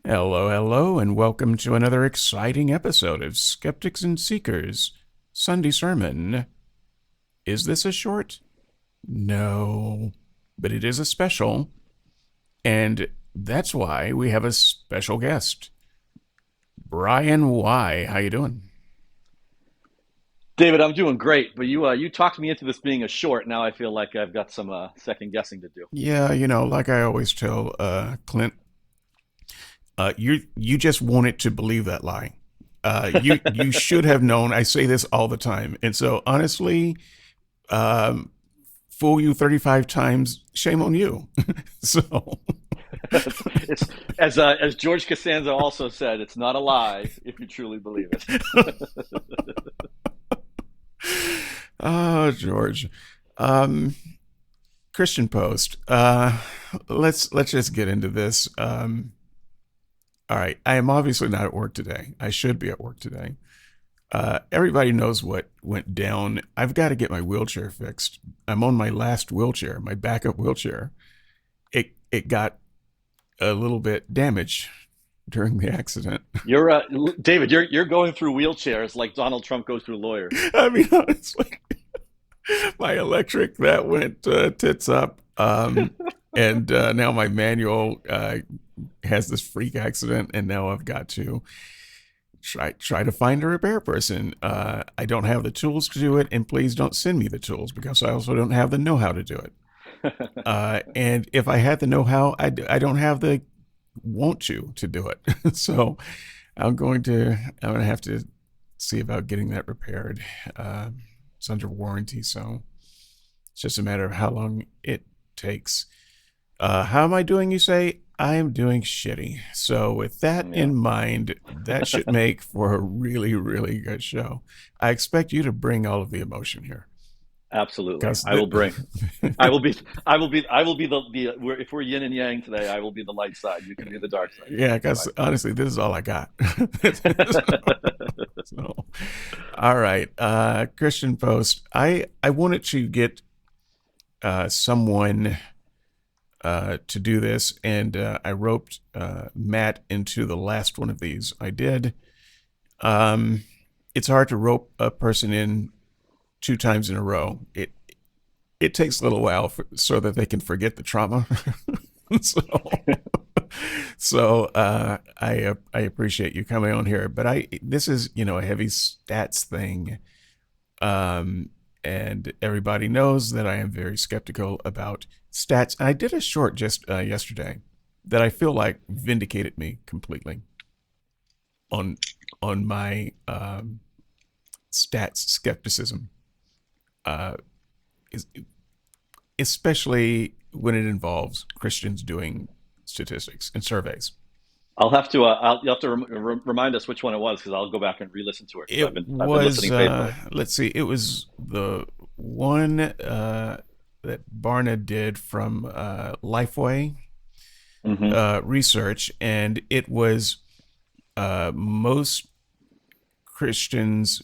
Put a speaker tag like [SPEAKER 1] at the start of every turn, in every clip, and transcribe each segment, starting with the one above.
[SPEAKER 1] Hello, hello, and welcome to another exciting episode of Skeptics and Seekers Sunday Sermon. Is this a short? No, but it is a special, and that's why we have a special guest, Brian Y. How you doing?
[SPEAKER 2] David, I'm doing great, but you talked me into this being a short. Now I feel like I've got some second guessing to do.
[SPEAKER 1] Yeah, like I always tell Clint, you just wanted to believe that lie. You should have known. I say this all the time, and so honestly, um, fool you 35 times, shame on you. So,
[SPEAKER 2] It's as George Costanza also said, it's not a lie if you truly believe it.
[SPEAKER 1] oh, George. Um, Christian Post. Let's just get into this. All right. I am obviously not at work today. I should be at work today. Everybody knows what went down. I've got to get my wheelchair fixed. I'm on my last wheelchair, my backup wheelchair. It got a little bit damaged during the accident.
[SPEAKER 2] You're David. You're going through wheelchairs like Donald Trump goes through lawyers.
[SPEAKER 1] I mean, honestly, my electric that went tits up, and now my manual has this freak accident, and now I've got to try to find a repair person. I don't have the tools to do it, and please don't send me the tools because I also don't have the know-how to do it. And if I had the know-how, I don't have the want to do it. So I'm going to have to see about getting that repaired. It's under warranty, so it's just a matter of how long it takes. How am I doing, you say? I am doing shitty. So with that
[SPEAKER 2] Yeah,
[SPEAKER 1] in mind, that should make for a really, really good show. I expect you to bring all of the emotion here.
[SPEAKER 2] absolutely.
[SPEAKER 1] Because
[SPEAKER 2] I will bring. I will be if we're yin and yang today, I will be the light side. You can be the dark side.
[SPEAKER 1] yeah,
[SPEAKER 2] That's
[SPEAKER 1] because
[SPEAKER 2] fine.
[SPEAKER 1] honestly, this is all I got. So, all right. Christian Post. I wanted to get someone to do this, and I roped Matt into the last one of these. I did. Um, it's hard to rope a person in two times in a row. It takes a little while so that they can forget the trauma. so I appreciate you coming on here, but I this is a heavy stats thing, and everybody knows that I am very skeptical about stats. And I did a short just yesterday that I feel like vindicated me completely on my stats skepticism, uh, especially when it involves Christians doing statistics and surveys.
[SPEAKER 2] You'll have to remind us which one it was because I'll go back and re-listen to it because
[SPEAKER 1] It
[SPEAKER 2] I've been
[SPEAKER 1] was
[SPEAKER 2] listening faithfully.
[SPEAKER 1] let's see, it was the one that Barna did from Lifeway
[SPEAKER 2] Hmm.
[SPEAKER 1] research, and it was most Christians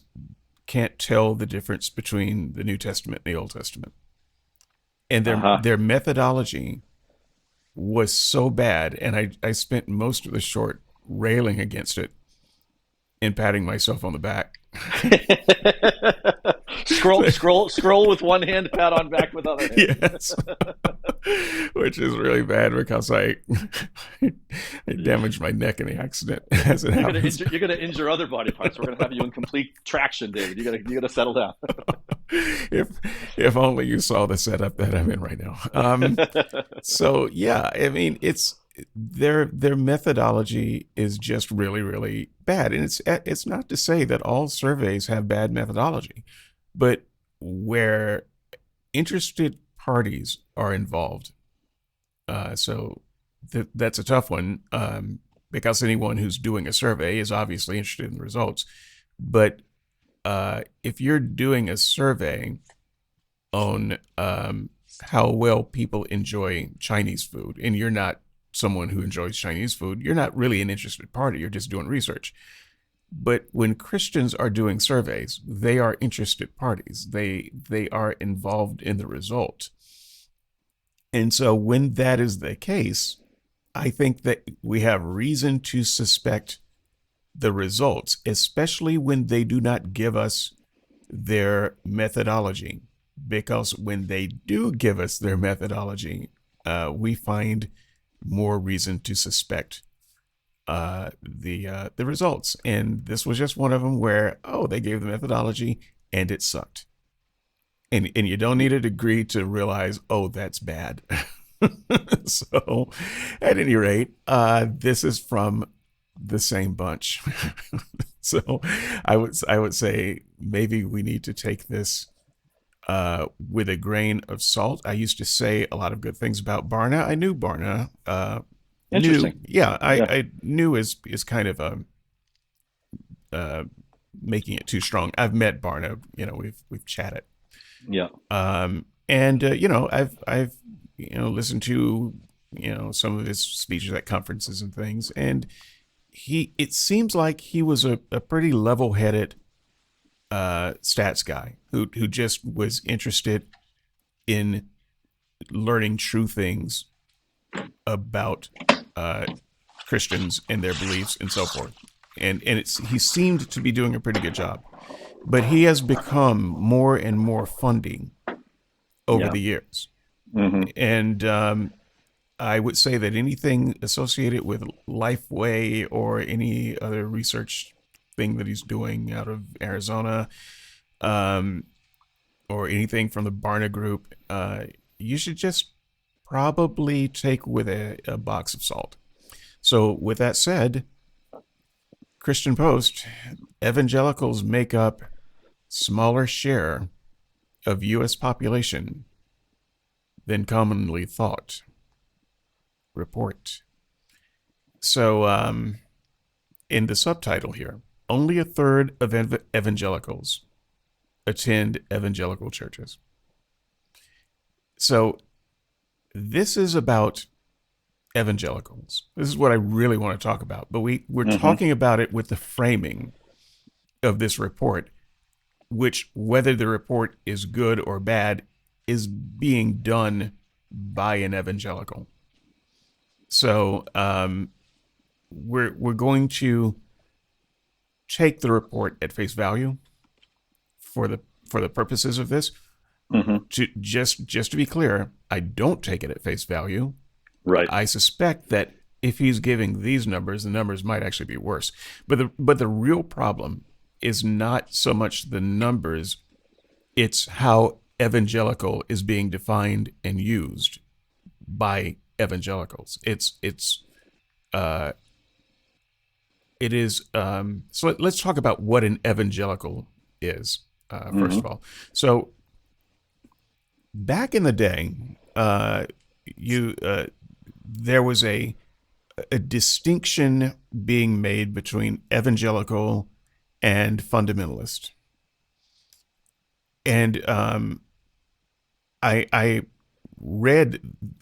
[SPEAKER 1] can't tell the difference between the New Testament and the Old Testament, and
[SPEAKER 2] Uh
[SPEAKER 1] their
[SPEAKER 2] huh.
[SPEAKER 1] their methodology was so bad, and I spent most of the short railing against it and patting myself on the back.
[SPEAKER 2] Scroll with one hand, pat on back with other hand.
[SPEAKER 1] Yes, which is really bad because I damaged my neck in the accident as it happens.
[SPEAKER 2] You're gonna injure other body parts. We're gonna have you in complete traction, David. You gotta settle down.
[SPEAKER 1] if if only you saw the setup that I'm in right now. So yeah, I mean it's their methodology is just really really bad, and it's not to say that all surveys have bad methodology, but where interested parties are involved, so that's a tough one, because anyone who's doing a survey is obviously interested in the results, but if you're doing a survey on how well people enjoy Chinese food, and you're not someone who enjoys Chinese food, you're not really an interested party. You're just doing research. But when Christians are doing surveys, they are interested parties. They are involved in the result. And so when that is the case, I think that we have reason to suspect the results, especially when they do not give us their methodology. Because when they do give us their methodology, we find more reason to suspect the results. And this was just one of them where, oh, they gave the methodology and it sucked. And you don't need a degree to realize, oh, that's bad. So, at any rate, this is from the same bunch. So, I would say maybe we need to take this with a grain of salt. I used to say a lot of good things about Barna. I knew Barna. Knew,
[SPEAKER 2] Interesting.
[SPEAKER 1] yeah, I,
[SPEAKER 2] Yeah.
[SPEAKER 1] I knew is kind of a uh, making it too strong. I've met Barna. We've chatted.
[SPEAKER 2] Yeah.
[SPEAKER 1] And I've listened to some of his speeches at conferences and things, and it seems like he was a pretty level-headed stats guy who just was interested in learning true things about uh, Christians and their beliefs and so forth. And he seemed to be doing a pretty good job, but he has become more and more funding over
[SPEAKER 2] Yeah.
[SPEAKER 1] the years.
[SPEAKER 2] Hmm.
[SPEAKER 1] And I would say that anything associated with Lifeway or any other research thing that he's doing out of Arizona, um, or anything from the Barna Group, you should just probably take with a box of salt. So, with that said, Christian Post, evangelicals make up smaller share of U.S. population than commonly thought. Report. So, in the subtitle here, only a third of evangelicals attend evangelical churches. So, this is about evangelicals. This is what I really want to talk about. But we're
[SPEAKER 2] Hmm.
[SPEAKER 1] talking about it with the framing of this report, which, whether the report is good or bad, is being done by an evangelical. So we're going to take the report at face value for the purposes of this.
[SPEAKER 2] Hmm.
[SPEAKER 1] Just to be clear, I don't take it at face value.
[SPEAKER 2] Right.
[SPEAKER 1] I suspect that if he's giving these numbers, the numbers might actually be worse. But the real problem is not so much the numbers; it's how evangelical is being defined and used by evangelicals. Uh, it is. So let's talk about what an evangelical is first of
[SPEAKER 2] Hmm.
[SPEAKER 1] all. So back in the day, you there was a distinction being made between evangelical and fundamentalist, and I read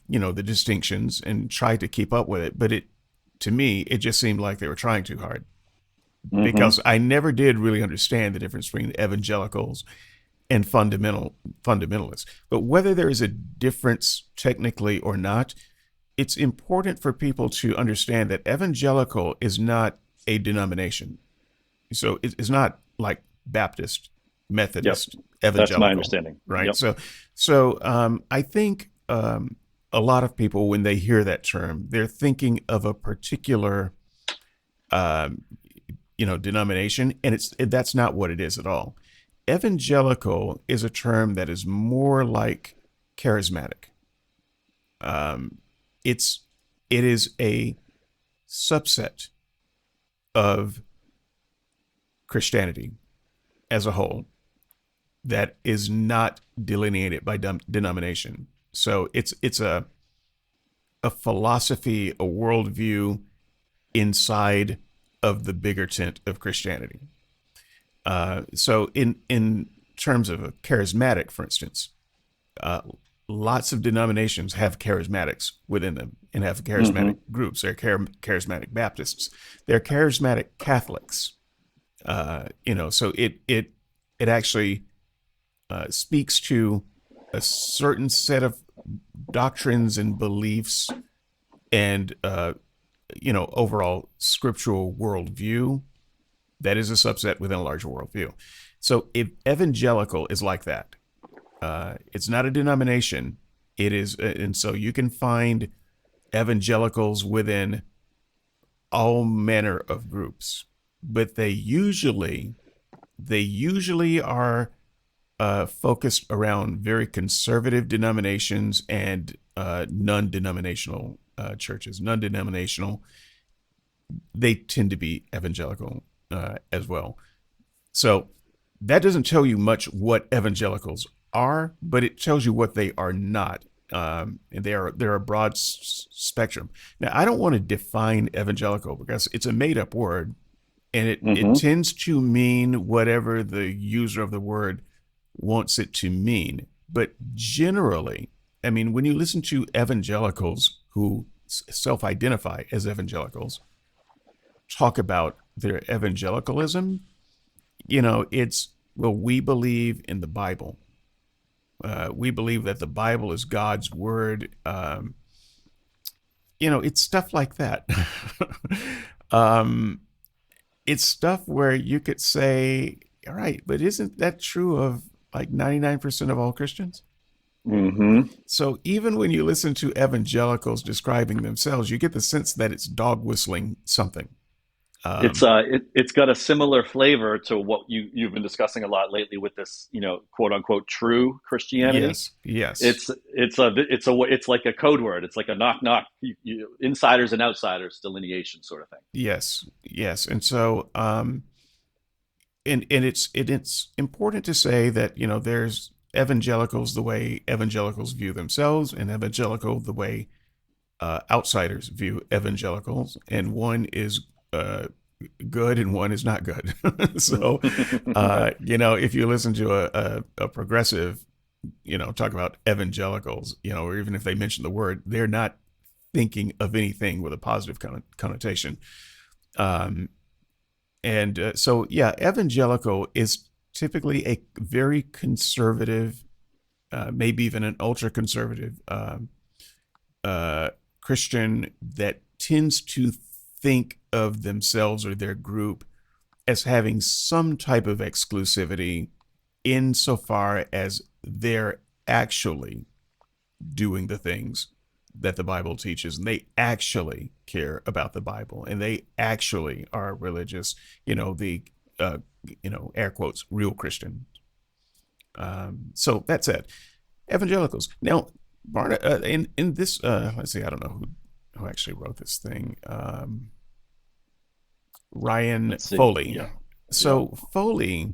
[SPEAKER 1] the distinctions and tried to keep up with it, but to me it just seemed like they were trying too hard
[SPEAKER 2] Hmm.
[SPEAKER 1] because I never did really understand the difference between evangelicals and fundamentalists. But whether there is a difference technically or not, it's important for people to understand that evangelical is not a denomination. So it's not like Baptist,
[SPEAKER 2] Yep.
[SPEAKER 1] Methodist,
[SPEAKER 2] That's my
[SPEAKER 1] evangelical,
[SPEAKER 2] understanding.
[SPEAKER 1] right?
[SPEAKER 2] Yep.
[SPEAKER 1] So I think a lot of people, when they hear that term, they're thinking of a particular um, denomination, and that's not what it is at all. Evangelical is a term that is more like charismatic. Um, it's it is a subset of Christianity as a whole that is not delineated by denomination. So it's a philosophy, a worldview inside of the bigger tent of Christianity. So in terms of a charismatic, for instance, uh, lots of denominations have charismatics within them and have charismatic
[SPEAKER 2] Hmm.
[SPEAKER 1] groups. They're charismatic Baptists. They're charismatic Catholics. So it actually speaks to a certain set of doctrines and beliefs and overall scriptural worldview, that is a subset within a larger worldview. So if evangelical is like that, it's not a denomination. It is, and so you can find evangelicals within all manner of groups, but they usually are focused around very conservative denominations and non-denominational churches. Non-denominational, they tend to be evangelical as well. So that doesn't tell you much what evangelicals are, but it tells you what they are not. And they're a broad spectrum. Now, I don't want to define evangelical because it's a made up word, and it
[SPEAKER 2] Hmm.
[SPEAKER 1] tends to mean whatever the user of the word wants it to mean. But generally, I mean, when you listen to evangelicals who self identify as evangelicals talk about their evangelicalism, it's, well, we believe in the Bible. We believe that the Bible is God's word. It's stuff like that. um, it's stuff where you could say, all right, but isn't that true of like 99% of all Christians?
[SPEAKER 2] Hmm.
[SPEAKER 1] So even when you listen to evangelicals describing themselves, you get the sense that it's dog whistling something.
[SPEAKER 2] It's
[SPEAKER 1] Um,
[SPEAKER 2] it's got a similar flavor to what you've been discussing a lot lately with this, quote unquote true Christianity.
[SPEAKER 1] yes, yes,
[SPEAKER 2] It's like a code word. It's like a knock knock, insiders and outsiders delineation sort of thing.
[SPEAKER 1] yes, yes. And so, and it's important to say that there's evangelicals the way evangelicals view themselves, and evangelical the way outsiders view evangelicals, and one is good and one is not good. So,
[SPEAKER 2] Right.
[SPEAKER 1] if you listen to a progressive, talk about evangelicals, or even if they mention the word, they're not thinking of anything with a positive connotation. Um, and so, yeah, evangelical is typically a very conservative, maybe even an ultra conservative uh, Christian that tends to think of themselves or their group as having some type of exclusivity insofar as they're actually doing the things that the Bible teaches, and they actually care about the Bible, and they actually are religious. The uh, air quotes real Christian. So that's it. Evangelicals. Now, Barna, in this, let's see, I don't know who actually wrote this thing. Ryan
[SPEAKER 2] Let's see.
[SPEAKER 1] Foley.
[SPEAKER 2] Yeah. Yeah.
[SPEAKER 1] So Foley,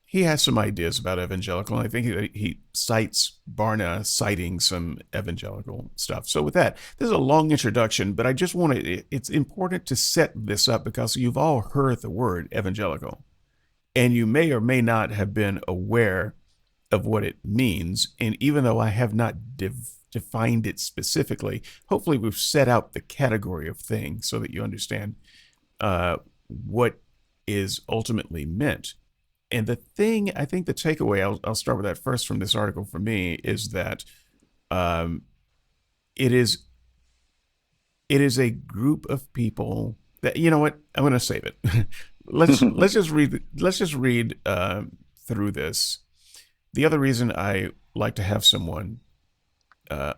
[SPEAKER 1] he has some ideas about evangelical, and I think he cites Barna citing some evangelical stuff. So with that, this is a long introduction, but I just want to, it's important to set this up because you've all heard the word evangelical, and you may or may not have been aware of what it means. And even though I have not defined it specifically, hopefully we've set out the category of thing so that you understand what is ultimately meant. And the thing, I think the takeaway, I'll start with that first from this article for me, is that um, it is it is a group of people that, you know what, I'm going to save it. Let's just read through this. The other reason I like to have someone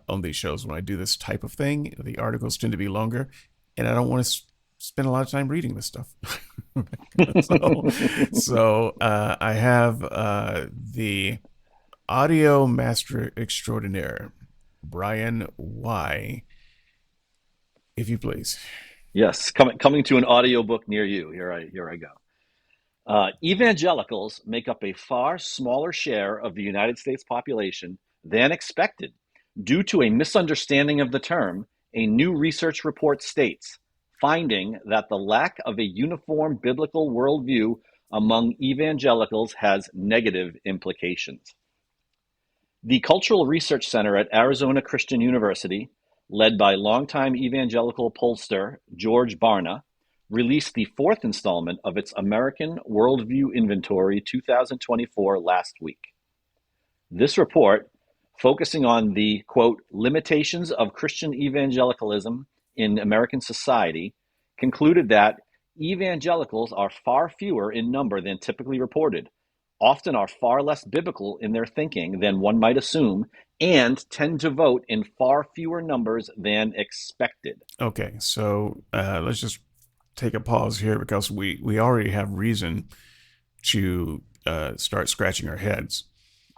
[SPEAKER 1] on these shows when I do this type of thing, the articles tend to be longer, and I don't want to spend a lot of time reading this stuff. so, so I have the audio master extraordinaire, Brian Y. If you please.
[SPEAKER 2] Yes. Coming to an audiobook near you. Here I go. Evangelicals make up a far smaller share of the United States population than expected due to a misunderstanding of the term, a new research report states, finding that the lack of a uniform biblical worldview among evangelicals has negative implications. The Cultural Research Center at Arizona Christian University, led by longtime evangelical pollster George Barna, released the fourth installment of its American Worldview Inventory 2024 last week. This report focusing on the, quote, limitations of Christian evangelicalism in American society, concluded that evangelicals are far fewer in number than typically reported, often are far less biblical in their thinking than one might assume, and tend to vote in far fewer numbers than expected.
[SPEAKER 1] Okay, so let's just take a pause here because we already have reason to start scratching our heads.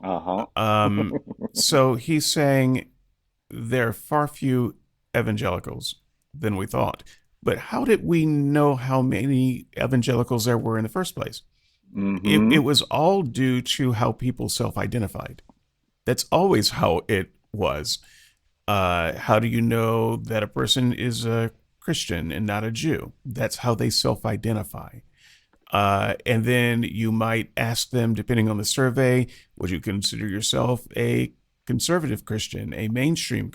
[SPEAKER 2] Uh huh.
[SPEAKER 1] Um, so he's saying there are far few evangelicals than we thought. But how did we know how many evangelicals there were in the first place? It
[SPEAKER 2] Mm
[SPEAKER 1] was all due to how people self identified. That's always how it was. How do you know that a person is a Christian and not a Jew? That's how they self identify. And then you might ask them, depending on the survey, would you consider yourself a conservative Christian, a mainstream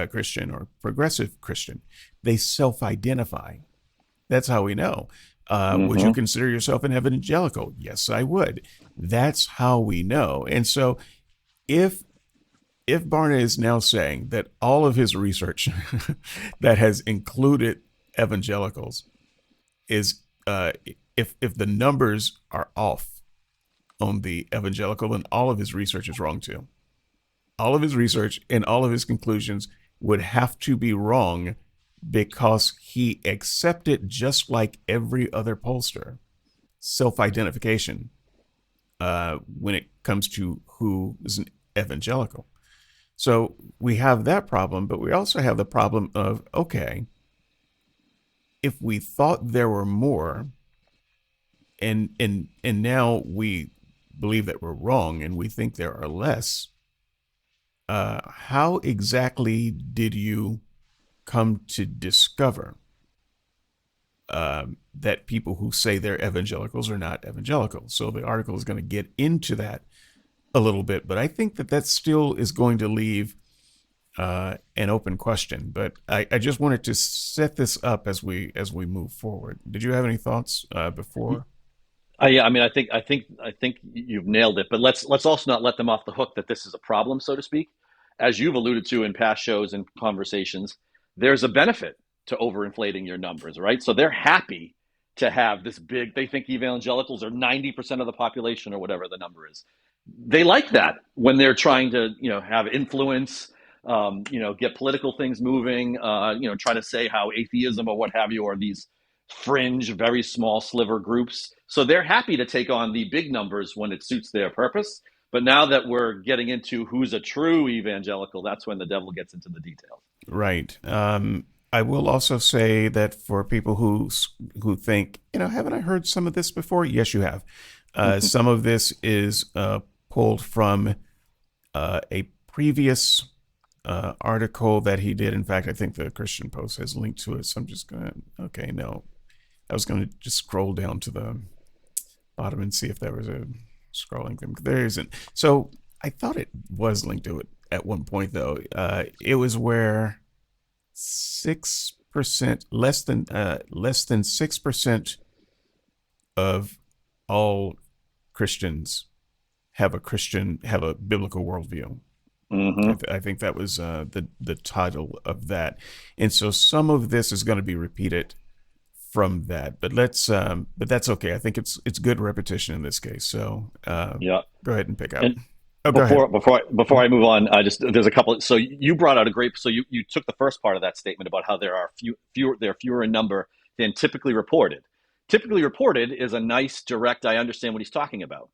[SPEAKER 1] Christian, or progressive Christian? They self identify. That's how we know.
[SPEAKER 2] hmm. Mm
[SPEAKER 1] Would you
[SPEAKER 2] hmm.
[SPEAKER 1] consider yourself an evangelical? Yes, I would. That's how we know. And so if Barna is now saying that all of his research that has included evangelicals is if the numbers are off on the evangelical, then all of his research is wrong too. All of his research and all of his conclusions would have to be wrong because he accepted, just like every other pollster, self-identification when it comes to who is an evangelical. So we have that problem, but we also have the problem of, okay, if we thought there were more, and now we believe that we're wrong and we think there are less, how exactly did you come to discover that people who say they're evangelicals are not evangelicals? So the article is going to get into that a little bit, but I think that that still is going to leave an open question. But I just wanted to set this up as we move forward. Did you have any thoughts before?
[SPEAKER 2] Yeah, I mean, I think you've nailed it. But let's also not let them off the hook that this is a problem, so to speak. As you've alluded to in past shows and conversations, there's a benefit to overinflating your numbers, right? So they're happy to have this big. They think evangelicals are 90% of the population or whatever the number is. They like that when they're trying to, have influence, get political things moving, try to say how atheism or what have you are these fringe, very small sliver groups. So they're happy to take on the big numbers when it suits their purpose. But now that we're getting into who's a true evangelical, that's when the devil gets into the details.
[SPEAKER 1] Right. I will also say that for people who think, haven't I heard some of this before? Yes, you have. Some of this is pulled from a previous article that he did. In fact, I think the Christian Post has linked to it. So I'm just gonna. Okay, no, I was gonna just scroll down to the bottom and see if there was a scrolling thing. There isn't. So I thought it was linked to it at one point, though. It was where 6%, less than 6% of all Christians have a biblical worldview.
[SPEAKER 2] Mm-hmm.
[SPEAKER 1] I think that was the title of that, and so some of this is going to be repeated from that, but but that's okay. I think it's good repetition in this case. So
[SPEAKER 2] Yeah.
[SPEAKER 1] go ahead and pick up.
[SPEAKER 2] And
[SPEAKER 1] Oh, go ahead.
[SPEAKER 2] before I move on, I just there's a couple. So you brought out a great. So you took the first part of that statement about how there are fewer in number than typically reported. Typically reported is a nice direct. I understand what he's talking about.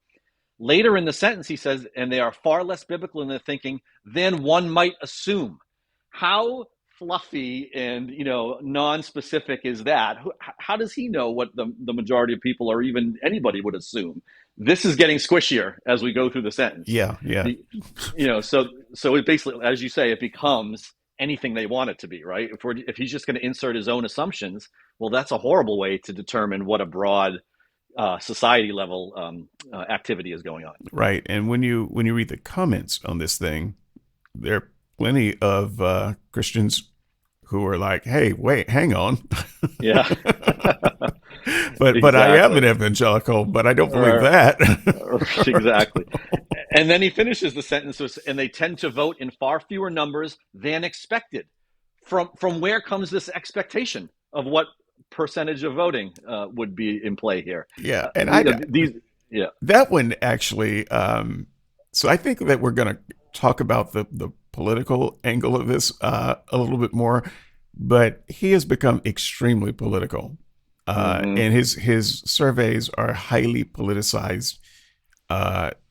[SPEAKER 2] Later in the sentence, he says, and they are far less biblical in their thinking than one might assume. How fluffy and non-specific is that? How does he know what the majority of people or even anybody would assume? This is getting squishier as we go through the sentence.
[SPEAKER 1] Yeah, yeah.
[SPEAKER 2] The, so it basically, as you say, it becomes anything they want it to be, right? If he's just going to insert his own assumptions, well, that's a horrible way to determine what a broad society level activity is going on.
[SPEAKER 1] Right. And when you read the comments on this thing, there are plenty of Christians who are like, "Hey, wait, hang on."
[SPEAKER 2] Yeah,
[SPEAKER 1] but I am an
[SPEAKER 2] exactly.
[SPEAKER 1] evangelical, but I don't believe
[SPEAKER 2] Or,
[SPEAKER 1] that.
[SPEAKER 2] exactly. And then he finishes the sentence with, and they tend to vote in far fewer numbers than expected. From where comes this expectation of what percentage of voting would be in play here?
[SPEAKER 1] Yeah, and I
[SPEAKER 2] These, yeah.
[SPEAKER 1] that one actually. So I think that we're going to talk about the political angle of this a little bit more, but he has become extremely political,
[SPEAKER 2] Mm-hmm.
[SPEAKER 1] and his surveys are highly politicized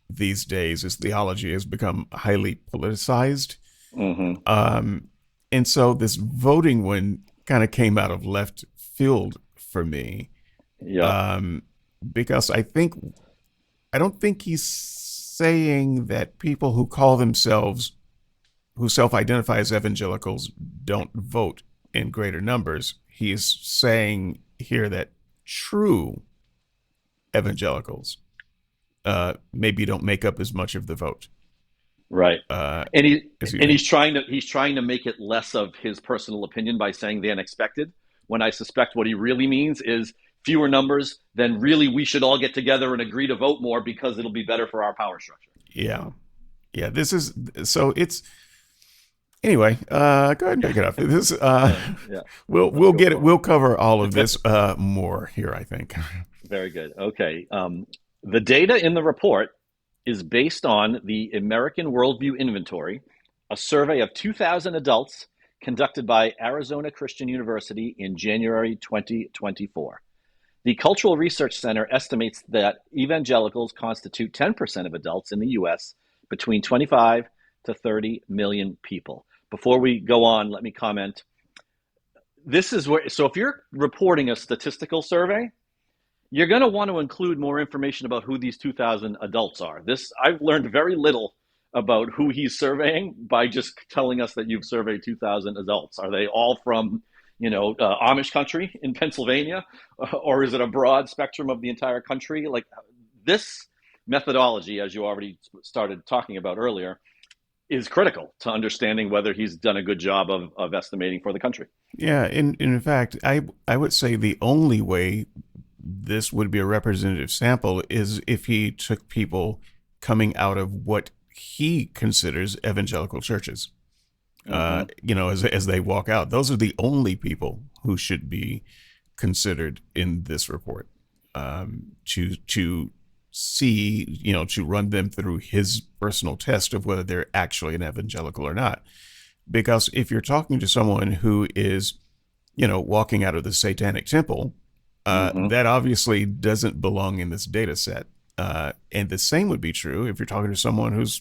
[SPEAKER 1] these days. His theology has become highly politicized,
[SPEAKER 2] Mm-hmm.
[SPEAKER 1] um, and so this voting one kind of came out of left field for me,
[SPEAKER 2] Yeah.
[SPEAKER 1] um, because I don't think he's saying that people who call themselves, who self identify as evangelicals, don't vote in greater numbers. He is saying here that true evangelicals maybe don't make up as much of the vote
[SPEAKER 2] Right.
[SPEAKER 1] uh,
[SPEAKER 2] And he
[SPEAKER 1] as you
[SPEAKER 2] and
[SPEAKER 1] think.
[SPEAKER 2] he's trying to make it less of his personal opinion by saying the unexpected. When I suspect what he really means is fewer numbers, then really we should all get together and agree to vote more because it'll be better for our power structure.
[SPEAKER 1] Yeah. Yeah. This is so it's anyway, go ahead and pick it up. This
[SPEAKER 2] Yeah. Let's
[SPEAKER 1] we'll
[SPEAKER 2] go
[SPEAKER 1] get it.
[SPEAKER 2] for
[SPEAKER 1] We'll cover all of
[SPEAKER 2] it.
[SPEAKER 1] this more here, I think.
[SPEAKER 2] Very good. Okay. The data in the report is based on the American Worldview Inventory, a survey of 2,000 adults conducted by Arizona Christian University in January 2024. The Cultural Research Center estimates that evangelicals constitute 10% of adults in the US, between 25 to 30 million people. Before we go on, let me comment. This is where, so if you're reporting a statistical survey, you're going to want to include more information about who these 2,000 adults are. This I've learned very little about who he's surveying by just telling us that you've surveyed 2,000 adults. Are they all from, Amish country in Pennsylvania, or is it a broad spectrum of the entire country? Like this methodology, as you already started talking about earlier, is critical to understanding whether he's done a good job of estimating for the country.
[SPEAKER 1] Yeah, in fact, I would say the only way this would be a representative sample is if he took people coming out of what he considers evangelical churches.
[SPEAKER 2] Mm-hmm.
[SPEAKER 1] As they walk out, those are the only people who should be considered in this report. To see, to run them through his personal test of whether they're actually an evangelical or not. Because if you're talking to someone who is, walking out of the satanic temple,
[SPEAKER 2] Mm-hmm.
[SPEAKER 1] that obviously doesn't belong in this data set. And the same would be true if you're talking to someone who's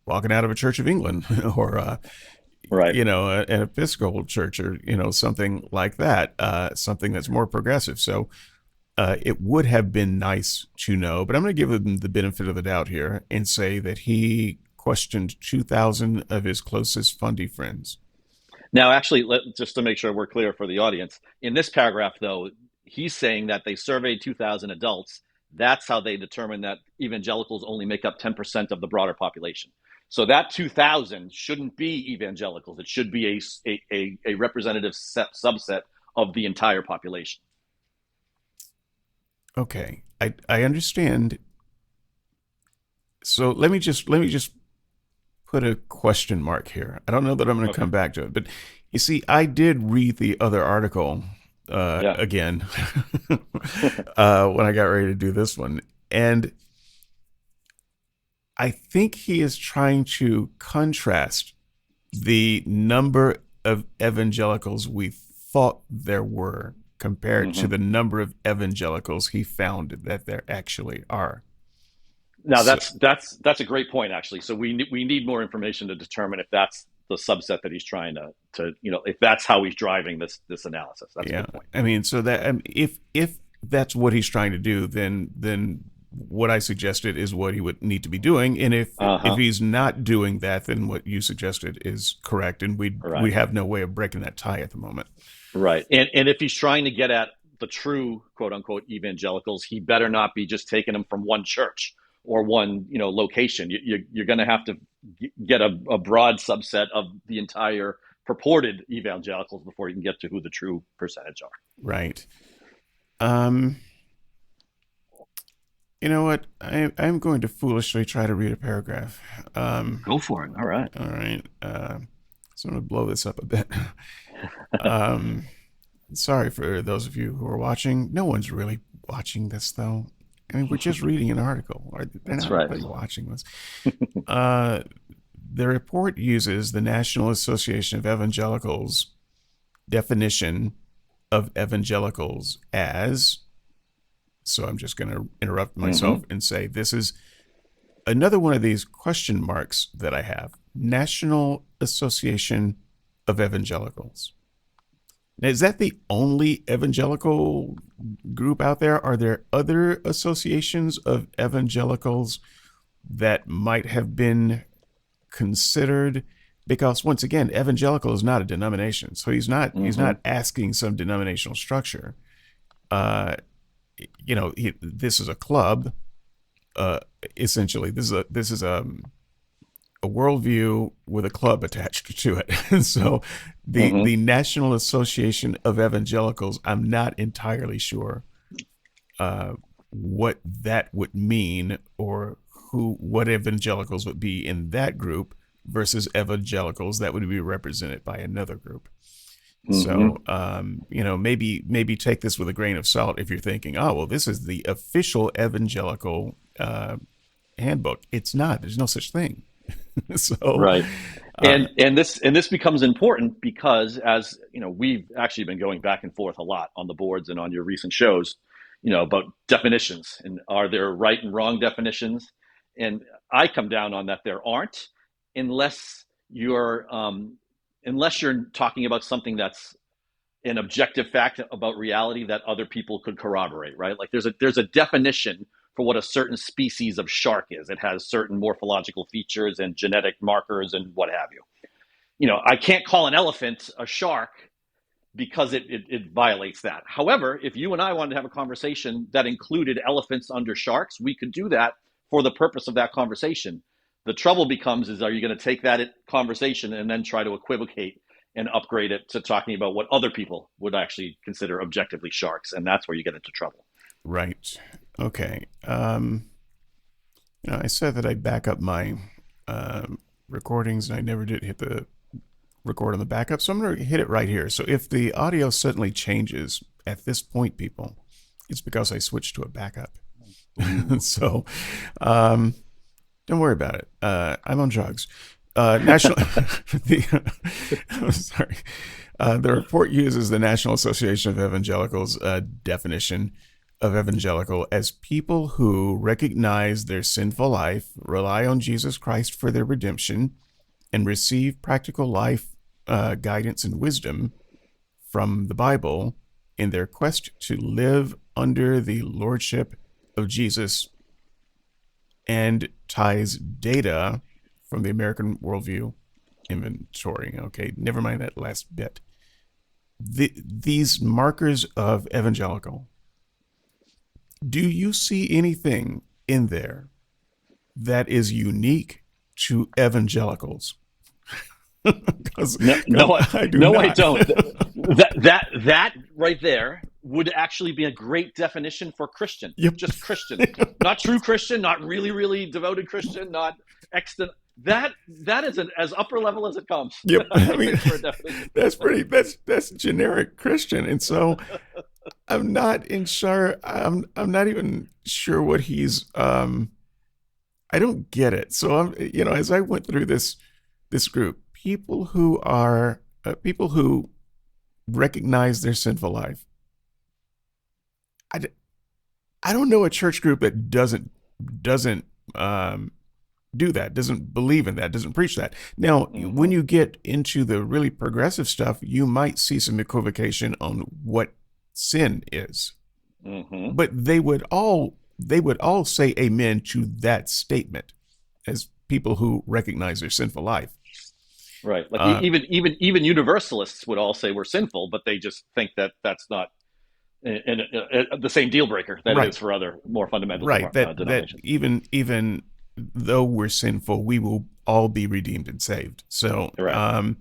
[SPEAKER 1] walking out of a Church of England or,
[SPEAKER 2] Right.
[SPEAKER 1] an Episcopal church or, something like that, something that's more progressive. So it would have been nice to know, but I'm going to give him the benefit of the doubt here and say that he questioned 2,000 of his closest fundy friends.
[SPEAKER 2] Now, actually, just to make sure we're clear for the audience, in this paragraph, though, he's saying that they surveyed 2,000 adults. That's how they determined that evangelicals only make up 10% of the broader population. So that 2,000 shouldn't be evangelicals. It should be a representative subset of the entire population.
[SPEAKER 1] Okay, I understand. So let me just put a question mark here. I don't know that I'm going to
[SPEAKER 2] Okay.
[SPEAKER 1] come back to it, but you see, I did read the other article
[SPEAKER 2] Yeah.
[SPEAKER 1] again when I got ready to do this one, and I think he is trying to contrast the number of evangelicals we thought there were compared to
[SPEAKER 2] Mm-hmm.
[SPEAKER 1] the number of evangelicals he found that there actually are.
[SPEAKER 2] Now
[SPEAKER 1] So,
[SPEAKER 2] that's a great point, actually. So we need more information to determine if that's the subset that he's trying to if that's how he's driving this analysis. That's a
[SPEAKER 1] yeah,
[SPEAKER 2] good point.
[SPEAKER 1] I mean, so that if that's what he's trying to do, then what I suggested is what he would need to be doing, and
[SPEAKER 2] Uh
[SPEAKER 1] if
[SPEAKER 2] huh.
[SPEAKER 1] he's not doing that, then what you suggested is correct, and we
[SPEAKER 2] Right.
[SPEAKER 1] have no way of breaking that tie at the moment.
[SPEAKER 2] Right. And if he's trying to get at the true quote unquote evangelicals, he better not be just taking them from one church or one location. You're going to have to get a broad subset of the entire purported evangelicals before you can get to who the true percentage are.
[SPEAKER 1] Right. Um, You know what? I'm going to foolishly try to read a paragraph.
[SPEAKER 2] Go for it. All right.
[SPEAKER 1] All right. So I'm going to blow this up a bit. Um, Sorry for those of you who are watching. No one's really watching this, though. I mean, we're just reading an article, or they're
[SPEAKER 2] That's
[SPEAKER 1] not
[SPEAKER 2] right.
[SPEAKER 1] really watching this. Uh, the report uses the National Association of Evangelicals definition of evangelicals as, so I'm just going to interrupt
[SPEAKER 2] Mm-hmm.
[SPEAKER 1] myself and say this is another one of these question marks that I have. National Association of Evangelicals. Now, is that the only evangelical group out there? Are there other associations of evangelicals that might have been considered? Because once again, evangelical is not a denomination, so he's
[SPEAKER 2] Mm-hmm.
[SPEAKER 1] not asking some denominational structure. Uh, this is a club. Uh, Essentially, this is a worldview with a club attached to it. And so
[SPEAKER 2] Mm-hmm.
[SPEAKER 1] the National Association of Evangelicals, I'm not entirely sure uh, what that would mean or what evangelicals would be in that group versus evangelicals that would be represented by another group.
[SPEAKER 2] Mm-hmm.
[SPEAKER 1] So, maybe take this with a grain of salt if you're thinking, oh, well, this is the official evangelical handbook. It's not. There's no such thing. So,
[SPEAKER 2] Right.
[SPEAKER 1] uh,
[SPEAKER 2] And this becomes important because, as you know, we've actually been going back and forth a lot on the boards and on your recent shows, about definitions and are there right and wrong definitions. And I come down on that there aren't, unless you're talking about something that's an objective fact about reality that other people could corroborate, right? Like there's a definition for what a certain species of shark is. It has certain morphological features and genetic markers and what have you. I can't call an elephant a shark because it violates that. However, if you and I wanted to have a conversation that included elephants under sharks, we could do that for the purpose of that conversation. The trouble becomes is, are you going to take that conversation and then try to equivocate and upgrade it to talking about what other people would actually consider objectively sharks? And that's where you get into trouble.
[SPEAKER 1] right. Okay. I said that I'd back up my recordings, and I never did hit the record on the backup, so I'm going to hit it right here. So if the audio suddenly changes at this point, people, it's because I switched to a backup.
[SPEAKER 2] Ooh.
[SPEAKER 1] So um, don't worry about it. I'm on drugs. National. I'm sorry. The report uses the National Association of Evangelicals definition of evangelical as people who recognize their sinful life, rely on Jesus Christ for their redemption, and receive practical life guidance and wisdom from the Bible in their quest to live under the lordship of Jesus, and ties data from the American Worldview Inventory. Okay, never mind that last bit. These markers of evangelical, do you see anything in there that is unique to evangelicals? Because
[SPEAKER 2] No, no,
[SPEAKER 1] I do
[SPEAKER 2] no, I
[SPEAKER 1] not.
[SPEAKER 2] don't. That right there would actually be a great definition for Christian.
[SPEAKER 1] Yep.
[SPEAKER 2] Just Christian, not true Christian, not really, really devoted Christian, not extant. That is as upper level as it comes.
[SPEAKER 1] Yep. I
[SPEAKER 2] I
[SPEAKER 1] mean,
[SPEAKER 2] think for a definition.
[SPEAKER 1] that's generic Christian. And so I'm not even sure what he's I don't get it. So as I went through this group, people who recognize their sinful life. I, I don't know a church group that doesn't do that, doesn't believe in that, doesn't preach that. Now, when
[SPEAKER 2] Mm-hmm.
[SPEAKER 1] you get into the really progressive stuff, you might see some equivocation on what sin is,
[SPEAKER 2] Mm-hmm.
[SPEAKER 1] but they would all say amen to that statement as people who recognize their sinful life.
[SPEAKER 2] Right. Like
[SPEAKER 1] Uh,
[SPEAKER 2] even universalists would all say we're sinful, but they just think that that's not the same deal breaker that it
[SPEAKER 1] right,
[SPEAKER 2] is for other more fundamental
[SPEAKER 1] right. That
[SPEAKER 2] denominations.
[SPEAKER 1] even though we're sinful, we will all be redeemed and saved. So
[SPEAKER 2] Right.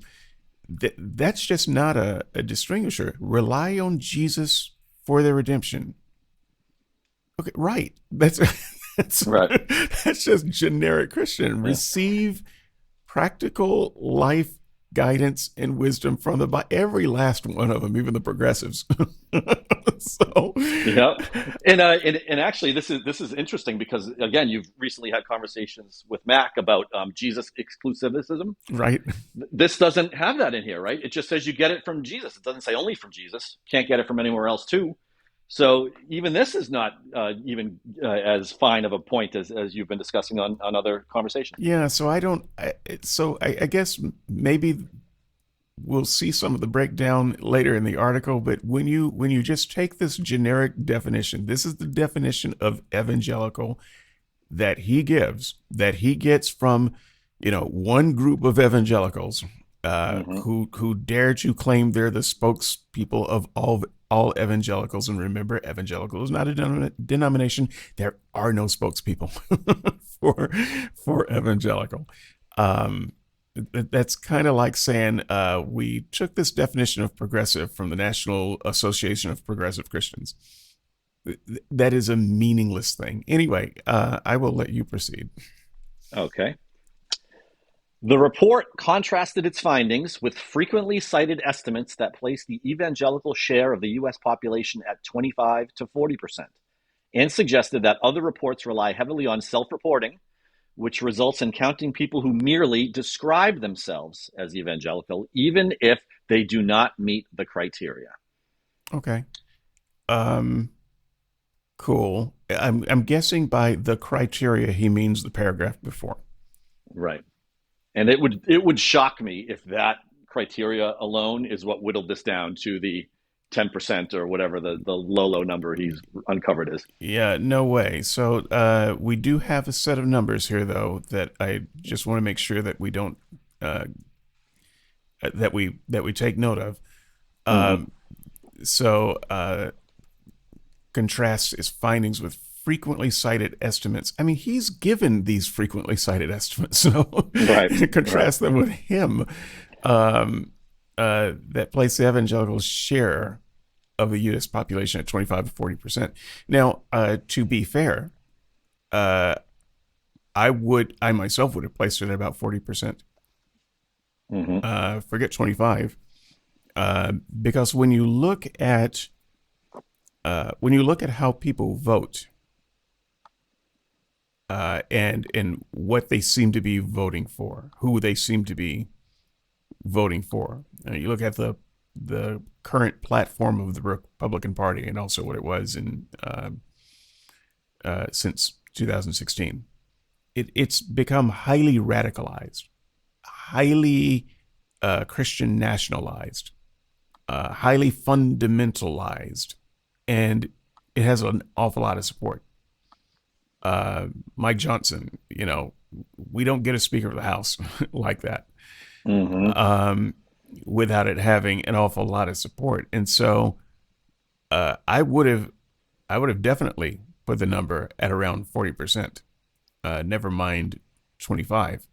[SPEAKER 1] that's just not a distinguisher. Rely on Jesus for their redemption. Okay, right. That's
[SPEAKER 2] Right.
[SPEAKER 1] that's just generic Christian.
[SPEAKER 2] Yeah.
[SPEAKER 1] Receive practical life guidance and wisdom from the Bible. Every last one of them, even the progressives. So,
[SPEAKER 2] Yeah, and actually, this is interesting because again, you've recently had conversations with Mac about Jesus exclusivism.
[SPEAKER 1] right.
[SPEAKER 2] This doesn't have that in here, right? It just says you get it from Jesus. It doesn't say only from Jesus. Can't get it from anywhere else too. So even this is not even as fine of a point as you've been discussing on other conversations.
[SPEAKER 1] Yeah. So I don't. I guess maybe we'll see some of the breakdown later in the article. But when you just take this generic definition, this is the definition of evangelical that he gives, that he gets from, one group of evangelicals
[SPEAKER 2] Hmm.
[SPEAKER 1] who dare to claim they're the spokespeople of all evangelicals. And remember, evangelical is not a denomination. There are no spokespeople for evangelical. Um, that's kind of like saying we took this definition of progressive from the National Association of Progressive Christians. That is a meaningless thing. Anyway, I will let you proceed.
[SPEAKER 2] Okay. The report contrasted its findings with frequently cited estimates that place the evangelical share of the U.S. population at 25 to 40%, and suggested that other reports rely heavily on self reporting, which results in counting people who merely describe themselves as evangelical, even if they do not meet the criteria.
[SPEAKER 1] Okay. Um, cool. I'm guessing by the criteria he means the paragraph before.
[SPEAKER 2] Right. And it would shock me if that criteria alone is what whittled this down to the 10% or whatever the low number he's uncovered is.
[SPEAKER 1] Yeah, no way. So we do have a set of numbers here, though, that I just want to make sure that we don't uh, that we take note of.
[SPEAKER 2] Mm-hmm.
[SPEAKER 1] Um, so contrasts his findings with frequently cited estimates. I mean, he's given these frequently cited estimates, so
[SPEAKER 2] Right. Right.
[SPEAKER 1] contrast them with him. That place the evangelical share of the U.S. population at 25 to 40%. Now, to be fair, uh, I myself would have placed it at about 40%.
[SPEAKER 2] Mm-hmm.
[SPEAKER 1] Forget 25, because when you look at how people vote, and what they seem to be voting for, who they seem to be voting for. You look at the current platform of the Republican Party, and also what it was in since 2016. It's become highly radicalized, highly Christian nationalized, highly fundamentalized, and it has an awful lot of support. Mike Johnson, we don't get a Speaker of the House like that
[SPEAKER 2] Mm-hmm.
[SPEAKER 1] um, without it having an awful lot of support. And so I would have definitely put the number at around 40%. Never mind 25.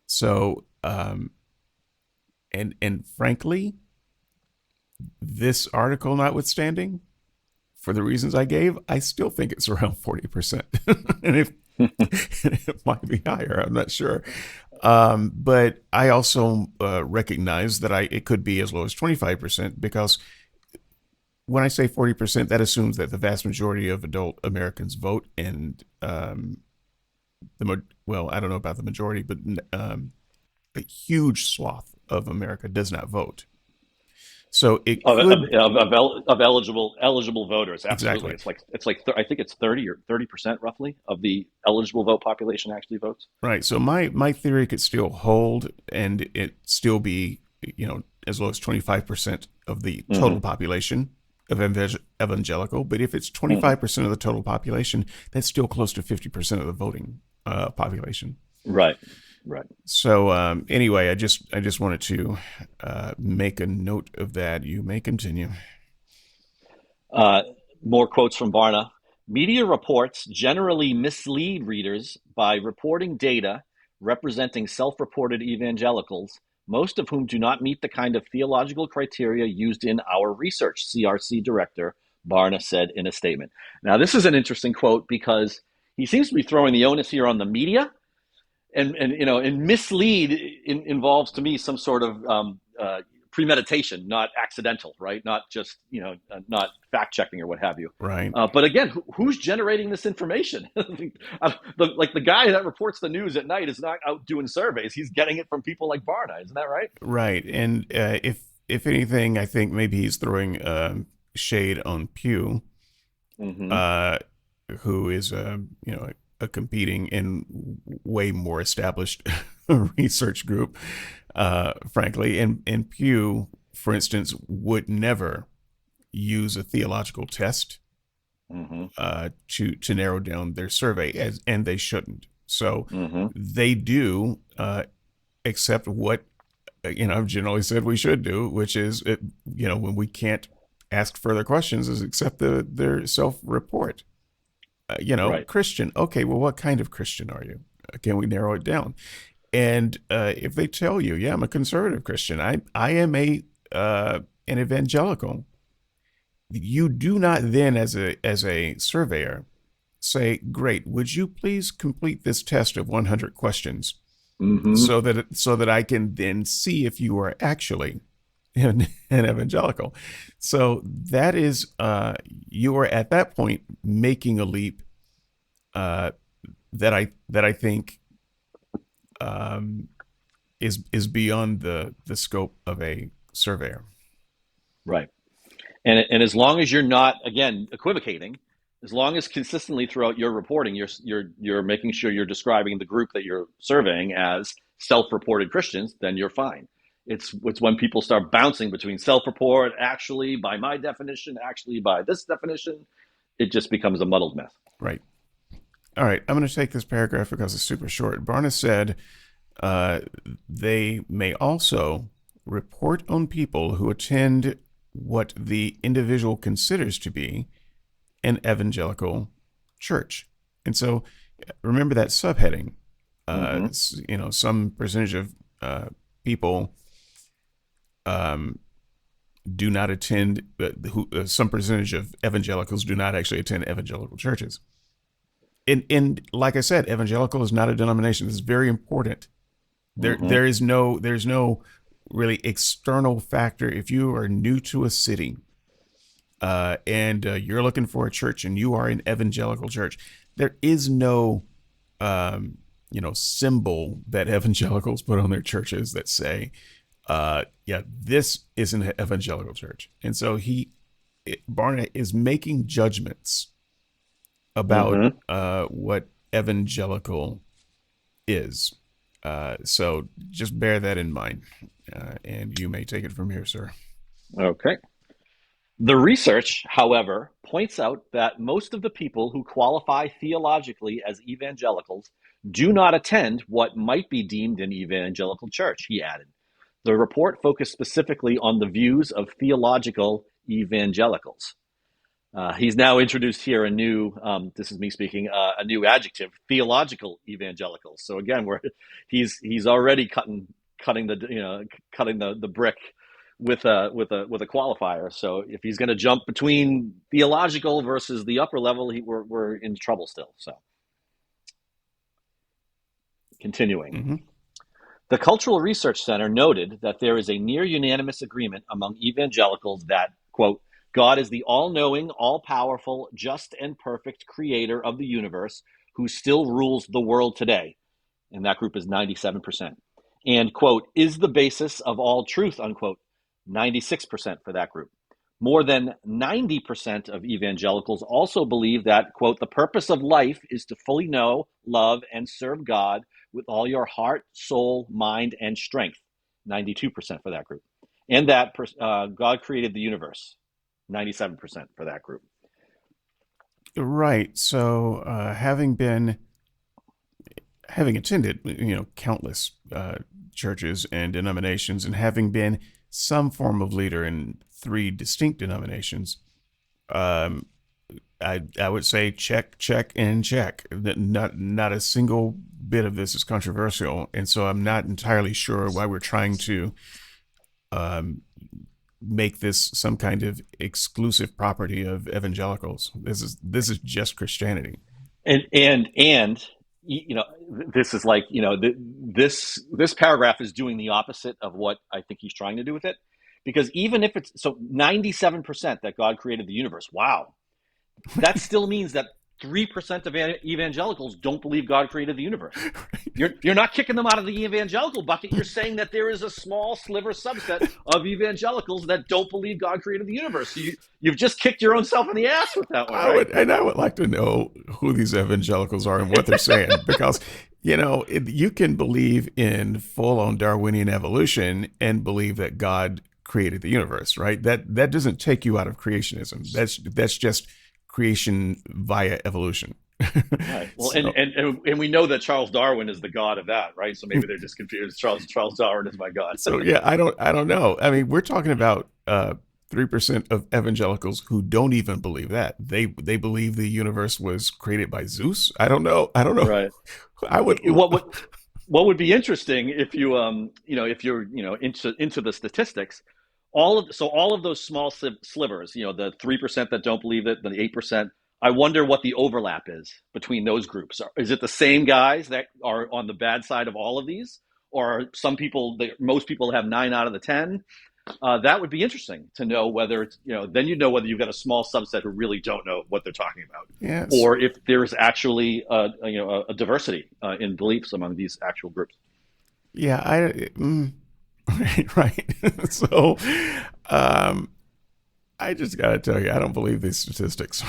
[SPEAKER 1] So and frankly, this article notwithstanding, for the reasons I gave, I still think it's around 40%. And it might be higher, I'm not sure. But I also recognize that it could be as low as 25%, because when I say 40%, that assumes that the vast majority of adult Americans vote, and well, I don't know about the majority, but a huge swath of America does not vote. So it
[SPEAKER 2] Of, of,
[SPEAKER 1] could
[SPEAKER 2] of, of eligible voters, absolutely.
[SPEAKER 1] exactly
[SPEAKER 2] It's like I think it's 30% roughly of the eligible vote population actually votes.
[SPEAKER 1] right. So my theory could still hold, and it still be as low as 25% of the total
[SPEAKER 2] Mm-hmm.
[SPEAKER 1] population of evangelical. But if it's
[SPEAKER 2] Mm-hmm.
[SPEAKER 1] 25% of the total population, that's still close to 50% of the voting population.
[SPEAKER 2] Right. Right.
[SPEAKER 1] So anyway, I just wanted to make a note of that. You may continue.
[SPEAKER 2] Uh, More quotes from Barna. Media reports generally mislead readers by reporting data representing self reported evangelicals, most of whom do not meet the kind of theological criteria used in our research, CRC Director Barna said in a statement. Now, this is an interesting quote because he seems to be throwing the onus here on the media, and mislead involves to me some sort of premeditation, not accidental, right? Not just not fact checking or what have you.
[SPEAKER 1] Right.
[SPEAKER 2] But again, who's generating this information? The guy that reports the news at night is not out doing surveys. He's getting it from people like Barna. Isn't that right?
[SPEAKER 1] Right. And if anything, I think maybe he's throwing shade on Pew,
[SPEAKER 2] Mm-hmm.
[SPEAKER 1] uh, who is a competing and way more established research group, frankly. And Pew, for instance, would never use a theological test
[SPEAKER 2] Mm-hmm.
[SPEAKER 1] to narrow down their survey, and they shouldn't. So
[SPEAKER 2] Mm-hmm.
[SPEAKER 1] they do accept what I've generally said we should do, which is when we can't ask further questions, is accept their self-report.
[SPEAKER 2] Right.
[SPEAKER 1] Christian. Okay, well, what kind of Christian are you? Can we narrow it down? And if they tell you, yeah, I'm a conservative Christian, I am an evangelical, you do not then, as a surveyor, say, great, would you please complete this test of 100 questions
[SPEAKER 2] Mm-hmm.
[SPEAKER 1] so that I can then see if you are actually an evangelical. So that is, you are at that point making a leap uh, that I think um, is beyond the scope of a surveyor.
[SPEAKER 2] Right. And as long as you're not, again, equivocating, as long as consistently throughout your reporting you're making sure you're describing the group that you're surveying as self-reported Christians, then you're fine. It's when people start bouncing between self-report, actually by my definition, actually by this definition, it just becomes a muddled mess.
[SPEAKER 1] Right. All right. I'm going to take this paragraph because it's super short. Barna said uh, they may also report on people who attend what the individual considers to be an evangelical church. And so remember that subheading.
[SPEAKER 2] Mm-hmm.
[SPEAKER 1] Some percentage of people um, do not attend, some percentage of evangelicals do not actually attend evangelical churches. And like I said, evangelical is not a denomination. This is very important. There
[SPEAKER 2] Mm-hmm.
[SPEAKER 1] there's no really external factor. If you are new to a city and you're looking for a church and you are an evangelical church, there is no symbol that evangelicals put on their churches that say, yeah, this is an evangelical church. And so Barna is making judgments about
[SPEAKER 2] Mm-hmm.
[SPEAKER 1] what evangelical is. So just bear that in mind, and you may take it from here, sir.
[SPEAKER 2] Okay. The research, however, points out that most of the people who qualify theologically as evangelicals do not attend what might be deemed an evangelical church, he added. The report focused specifically on the views of theological evangelicals. He's now introduced here this is me speaking, a new adjective, theological evangelicals. So again, he's already cutting the brick with a qualifier. So if he's going to jump between theological versus the upper level, we're in trouble still. So continuing.
[SPEAKER 1] Mm-hmm.
[SPEAKER 2] The Cultural Research Center noted that there is a near unanimous agreement among evangelicals that, quote, God is the all knowing, all powerful, just, and perfect creator of the universe who still rules the world today. And that group is 97%. And, quote, is the basis of all truth, unquote, 96% for that group. More than 90% of evangelicals also believe that, quote, the purpose of life is to fully know, love, and serve God with all your heart, soul, mind, and strength. 92% for that group. And that God created the universe. 97% for that group.
[SPEAKER 1] Right. So, having attended, countless churches and denominations, and having been some form of leader in three distinct denominations, um, I would say check, check, and check. Not a single bit of this is controversial, and so I'm not entirely sure why we're trying to um, make this some kind of exclusive property of evangelicals. This is just Christianity.
[SPEAKER 2] And you know, this is like, you know, this paragraph is doing the opposite of what I think he's trying to do with it, because even if it's so 97% that God created the universe, wow, that still means that 3% of evangelicals don't believe God created the universe. You're not kicking them out of the evangelical bucket. You're saying that there is a small sliver subset of evangelicals that don't believe God created the universe. So you've just kicked your own self in the ass with that one, right?
[SPEAKER 1] I would like to know who these evangelicals are and what they're saying, because you can believe in full-on Darwinian evolution and believe that God created the universe, right? That doesn't take you out of creationism. That's just creation via evolution.
[SPEAKER 2] Right. Well,
[SPEAKER 1] So
[SPEAKER 2] and we know that Charles Darwin is the god of that, right? So maybe they're just confused. Charles Darwin is my god.
[SPEAKER 1] yeah, I don't know. I mean, we're talking about 3% of evangelicals who don't even believe that. They believe the universe was created by Zeus. I don't know.
[SPEAKER 2] Right.
[SPEAKER 1] I would.
[SPEAKER 2] What would be interesting if you if you're into the statistics, all of those small slivers, the 3% that don't believe it, the 8%. I wonder what the overlap is between those groups. Is it the same guys that are on the bad side of all of these, or are some people? Most people have 9 out of the 10. That would be interesting to know whether it's, then you know whether you've got a small subset who really don't know what they're talking about,
[SPEAKER 1] Yes.
[SPEAKER 2] or if there's actually a diversity in beliefs among these actual groups.
[SPEAKER 1] Yeah. Right. So, um, I just got to tell you, I don't believe these statistics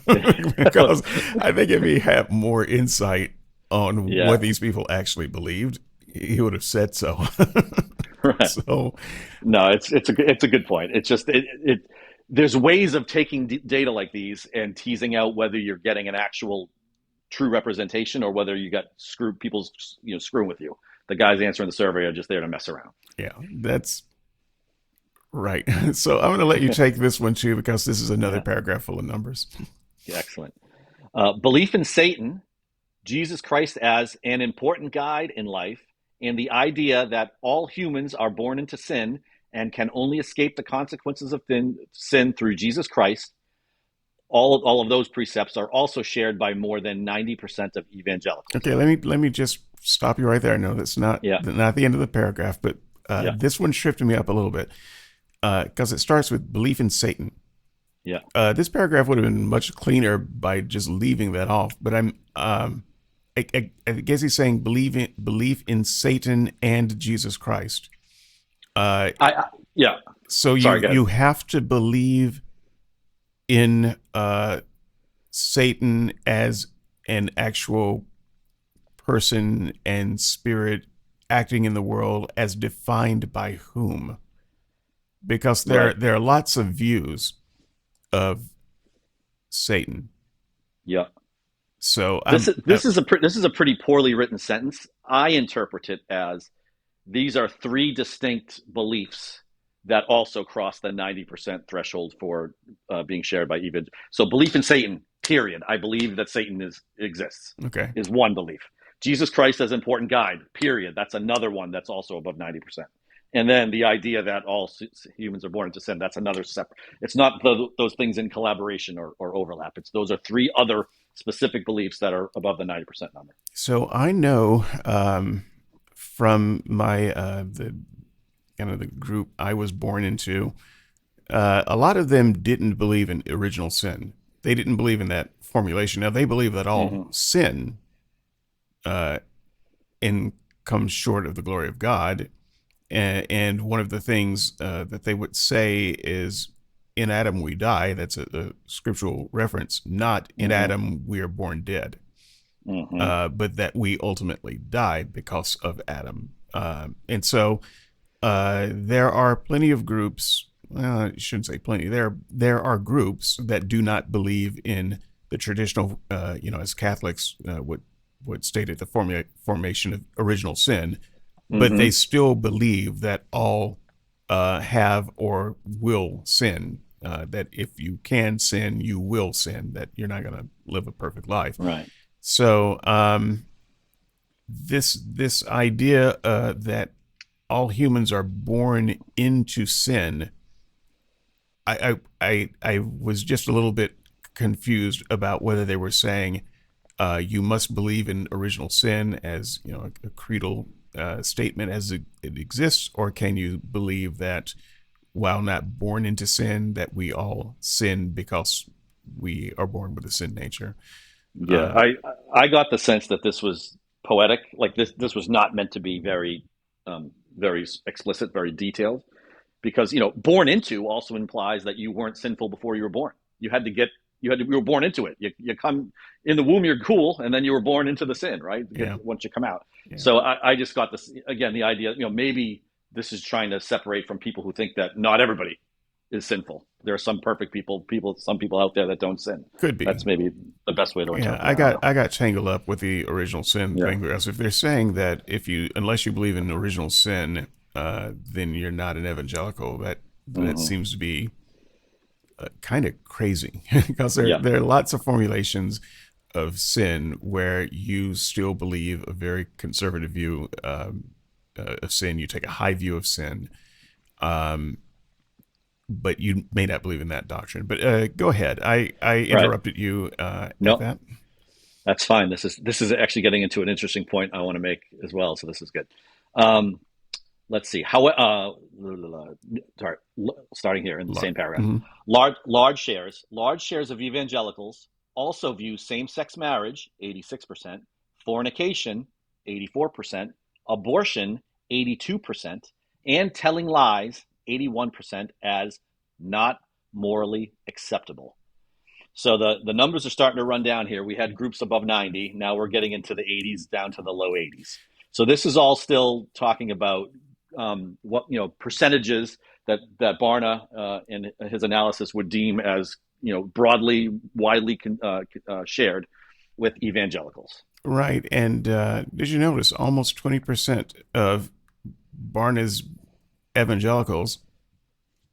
[SPEAKER 1] because I think if he had more insight on
[SPEAKER 2] Yeah,
[SPEAKER 1] what these people actually believed, he would have said so.
[SPEAKER 2] right.
[SPEAKER 1] So,
[SPEAKER 2] No, it's a good point. It's just there's ways of taking data like these and teasing out whether you're getting an actual true representation or whether you got screwed people's screwing with you. The guys answering the survey are just there to mess around.
[SPEAKER 1] yeah, that's right. So, I'm going to let you take this one too, because this is another
[SPEAKER 2] Yeah,
[SPEAKER 1] paragraph full of numbers.
[SPEAKER 2] excellent. Belief in Satan, Jesus Christ as an important guide in life, and the idea that all humans are born into sin and can only escape the consequences of sin through Jesus Christ. All of those precepts are also shared by more than 90% of evangelicals.
[SPEAKER 1] Okay, let me just stop you right there. No, that's
[SPEAKER 2] Yeah,
[SPEAKER 1] not the end of the paragraph, but
[SPEAKER 2] yeah,
[SPEAKER 1] this one shifted me up a little bit because it starts with belief in Satan.
[SPEAKER 2] yeah.
[SPEAKER 1] This paragraph would have been much cleaner by just leaving that off, but I guess he's saying belief in Satan and Jesus Christ. Uh,
[SPEAKER 2] Yeah.
[SPEAKER 1] so
[SPEAKER 2] Sorry, go ahead.
[SPEAKER 1] you have to believe in Satan as an actual person and spirit acting in the world as defined by whom? Because
[SPEAKER 2] Right.
[SPEAKER 1] there are lots of views of Satan.
[SPEAKER 2] Yeah.
[SPEAKER 1] So
[SPEAKER 2] This is this is a this is a pretty poorly written sentence. I interpret it as these are three distinct beliefs that also cross the 90% threshold for being shared by even. So belief in Satan, period. I believe that Satan exists,
[SPEAKER 1] okay.
[SPEAKER 2] is one belief. Jesus Christ as important guide, period. That's another one that's also above 90%. And then the idea that all humans are born into sin, that's another separate. It's not those things in collaboration or overlap. It's those are three other specific beliefs that are above the 90% number.
[SPEAKER 1] So I know from my the kind of the group I was born into, a lot of them didn't believe in original sin. They didn't believe in that formulation. Now they believe that all
[SPEAKER 2] Mm-hmm.
[SPEAKER 1] sin uh, in comes short of the glory of God, and one of the things that they would say is, "In Adam we die." That's a scriptural reference. Not in
[SPEAKER 2] Mm-hmm.
[SPEAKER 1] Adam we are born dead,
[SPEAKER 2] Mm-hmm.
[SPEAKER 1] but that we ultimately die because of Adam. And so there are plenty of groups. Well, I shouldn't say plenty. There are groups that do not believe in the traditional, as Catholics would state it, the formation of original sin, but they
[SPEAKER 2] Mm-hmm.
[SPEAKER 1] still believe that all have or will sin. That if you can sin, you will sin. That you're not going to live a perfect life.
[SPEAKER 2] Right.
[SPEAKER 1] So this idea that all humans are born into sin I was just a little bit confused about whether they were saying you must believe in original sin as a creedal statement as it exists, or can you believe that while not born into sin, that we all sin because we are born with a sin nature.
[SPEAKER 2] Yeah,
[SPEAKER 1] Uh,
[SPEAKER 2] I got the sense that this was poetic. Like this was not meant to be very explicit, very detailed. Because born into also implies that you weren't sinful before you were born. You were born into it. You come in the womb, you're cool, and then you were born into the sin, right?
[SPEAKER 1] yeah,
[SPEAKER 2] Once you come out.
[SPEAKER 1] yeah.
[SPEAKER 2] So I just got this again, the idea, maybe this is trying to separate from people who think that not everybody is sinful. There are some perfect some people out there that don't sin.
[SPEAKER 1] Could be.
[SPEAKER 2] That's maybe the best way to
[SPEAKER 1] Yeah,
[SPEAKER 2] interpret it. I don't know.
[SPEAKER 1] I got tangled up with the original sin
[SPEAKER 2] Yeah.
[SPEAKER 1] thing because if they're saying that if you unless you believe in original sin, then you're not an evangelical. That
[SPEAKER 2] Hmm.
[SPEAKER 1] seems to be kind of crazy because
[SPEAKER 2] Yeah.
[SPEAKER 1] there are lots of formulations of sin where you still believe a very conservative view of sin. You take a high view of sin, um, but you may not believe in that doctrine. But go ahead. I
[SPEAKER 2] Right.
[SPEAKER 1] interrupted you at
[SPEAKER 2] No,
[SPEAKER 1] that.
[SPEAKER 2] that's fine. This is actually getting into an interesting point I want to make as well. So this is good. Um, let's see. Sorry, starting here in the same paragraph.
[SPEAKER 1] Mm-hmm.
[SPEAKER 2] Large shares of evangelicals also view same-sex marriage, 86%, fornication, 84%, abortion, 82%, and telling lies, 81%, as not morally acceptable. So the numbers are starting to run down here. We had groups above 90. Now we're getting into the 80s down to the low 80s. So this is all still talking about what percentages that Barna in his analysis would deem as broadly, widely shared with evangelicals.
[SPEAKER 1] Right. And did you notice almost 20% of Barna's evangelicals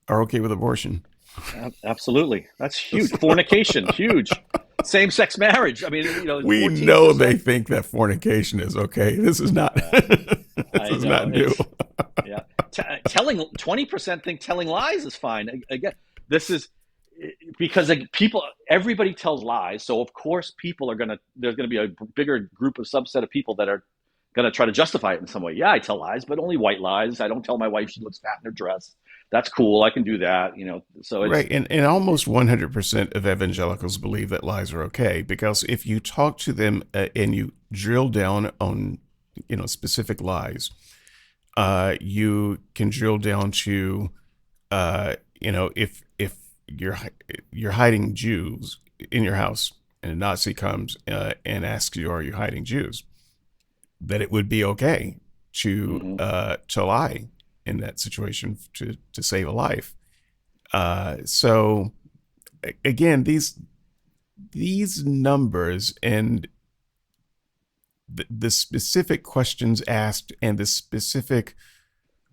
[SPEAKER 1] are okay with abortion?
[SPEAKER 2] Absolutely, that's huge. Fornication, huge. Same-sex marriage. I mean,
[SPEAKER 1] We
[SPEAKER 2] fourteen
[SPEAKER 1] know they
[SPEAKER 2] percent.
[SPEAKER 1] think that fornication is okay. This is not.
[SPEAKER 2] Yeah,
[SPEAKER 1] This
[SPEAKER 2] I
[SPEAKER 1] is
[SPEAKER 2] know.
[SPEAKER 1] not new.
[SPEAKER 2] It's Yeah, telling 20% think telling lies is fine. Again, this is because everybody tells lies, so of course there's gonna be a bigger group of subset of people that are gonna try to justify it in some way. Yeah, I tell lies, but only white lies. I don't tell my wife she looks fat in her dress. That's cool. I can do that. So
[SPEAKER 1] Right.
[SPEAKER 2] it's
[SPEAKER 1] And almost 100% of evangelicals believe that lies are okay because if you talk to them and you drill down on, specific lies, you can drill down to, if you're hiding Jews in your house and a Nazi comes and asks you, "Are you hiding Jews?" That it would be okay
[SPEAKER 2] mhm.
[SPEAKER 1] to lie in that situation to save a life. So again, these numbers and the specific questions asked and the specific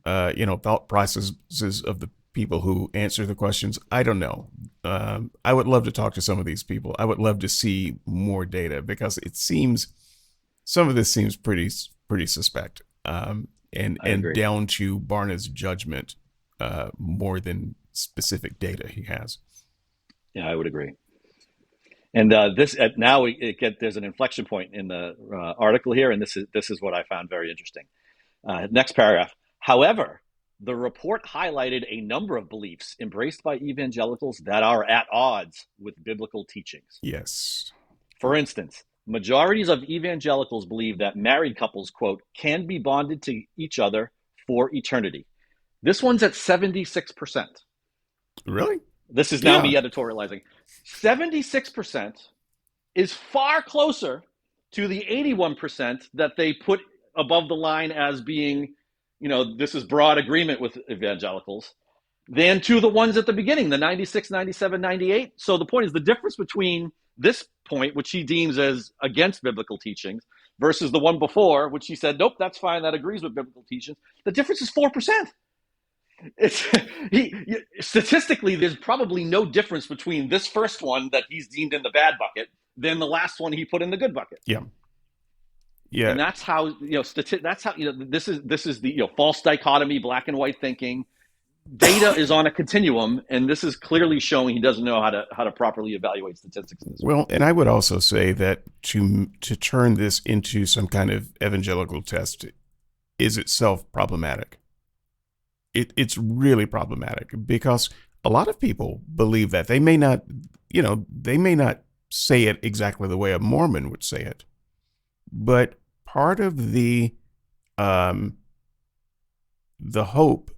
[SPEAKER 1] thought processes of the people who answer the questions. I don't know. I would love to talk to some of these people. I would love to see more data because it seems some of this seems pretty suspect,
[SPEAKER 2] I
[SPEAKER 1] and
[SPEAKER 2] agree.
[SPEAKER 1] down to Barna's judgment more than specific data he has.
[SPEAKER 2] Yeah, I would agree. And now there's an inflection point in the article here, and this is what I found very interesting. Next paragraph. However, the report highlighted a number of beliefs embraced by evangelicals that are at odds with biblical teachings.
[SPEAKER 1] Yes.
[SPEAKER 2] For instance, majorities of evangelicals believe that married couples, quote, can be bonded to each other for eternity. This one's at 76%.
[SPEAKER 1] Really?
[SPEAKER 2] This is now
[SPEAKER 1] Yeah.
[SPEAKER 2] me editorializing. 76% is far closer to the 81% that they put above the line as being, this is broad agreement with evangelicals, than to the ones at the beginning, the 96, 97, 98. So the point is the difference between this point, which he deems as against biblical teachings, versus the one before, which he said, nope, that's fine, that agrees with biblical teachings. The difference is 4%. It's statistically, there's probably no difference between this first one that he's deemed in the bad bucket than the last one he put in the good bucket.
[SPEAKER 1] Yeah. Yeah.
[SPEAKER 2] And that's how that's how this is the false dichotomy, black and white thinking. data is on a continuum, and this is clearly showing he doesn't know how to properly evaluate statistics in this way.
[SPEAKER 1] Well, and I would also say that to turn this into some kind of evangelical test is itself problematic. It's really problematic because a lot of people believe that they may not, they may not say it exactly the way a Mormon would say it, but part of um, the hope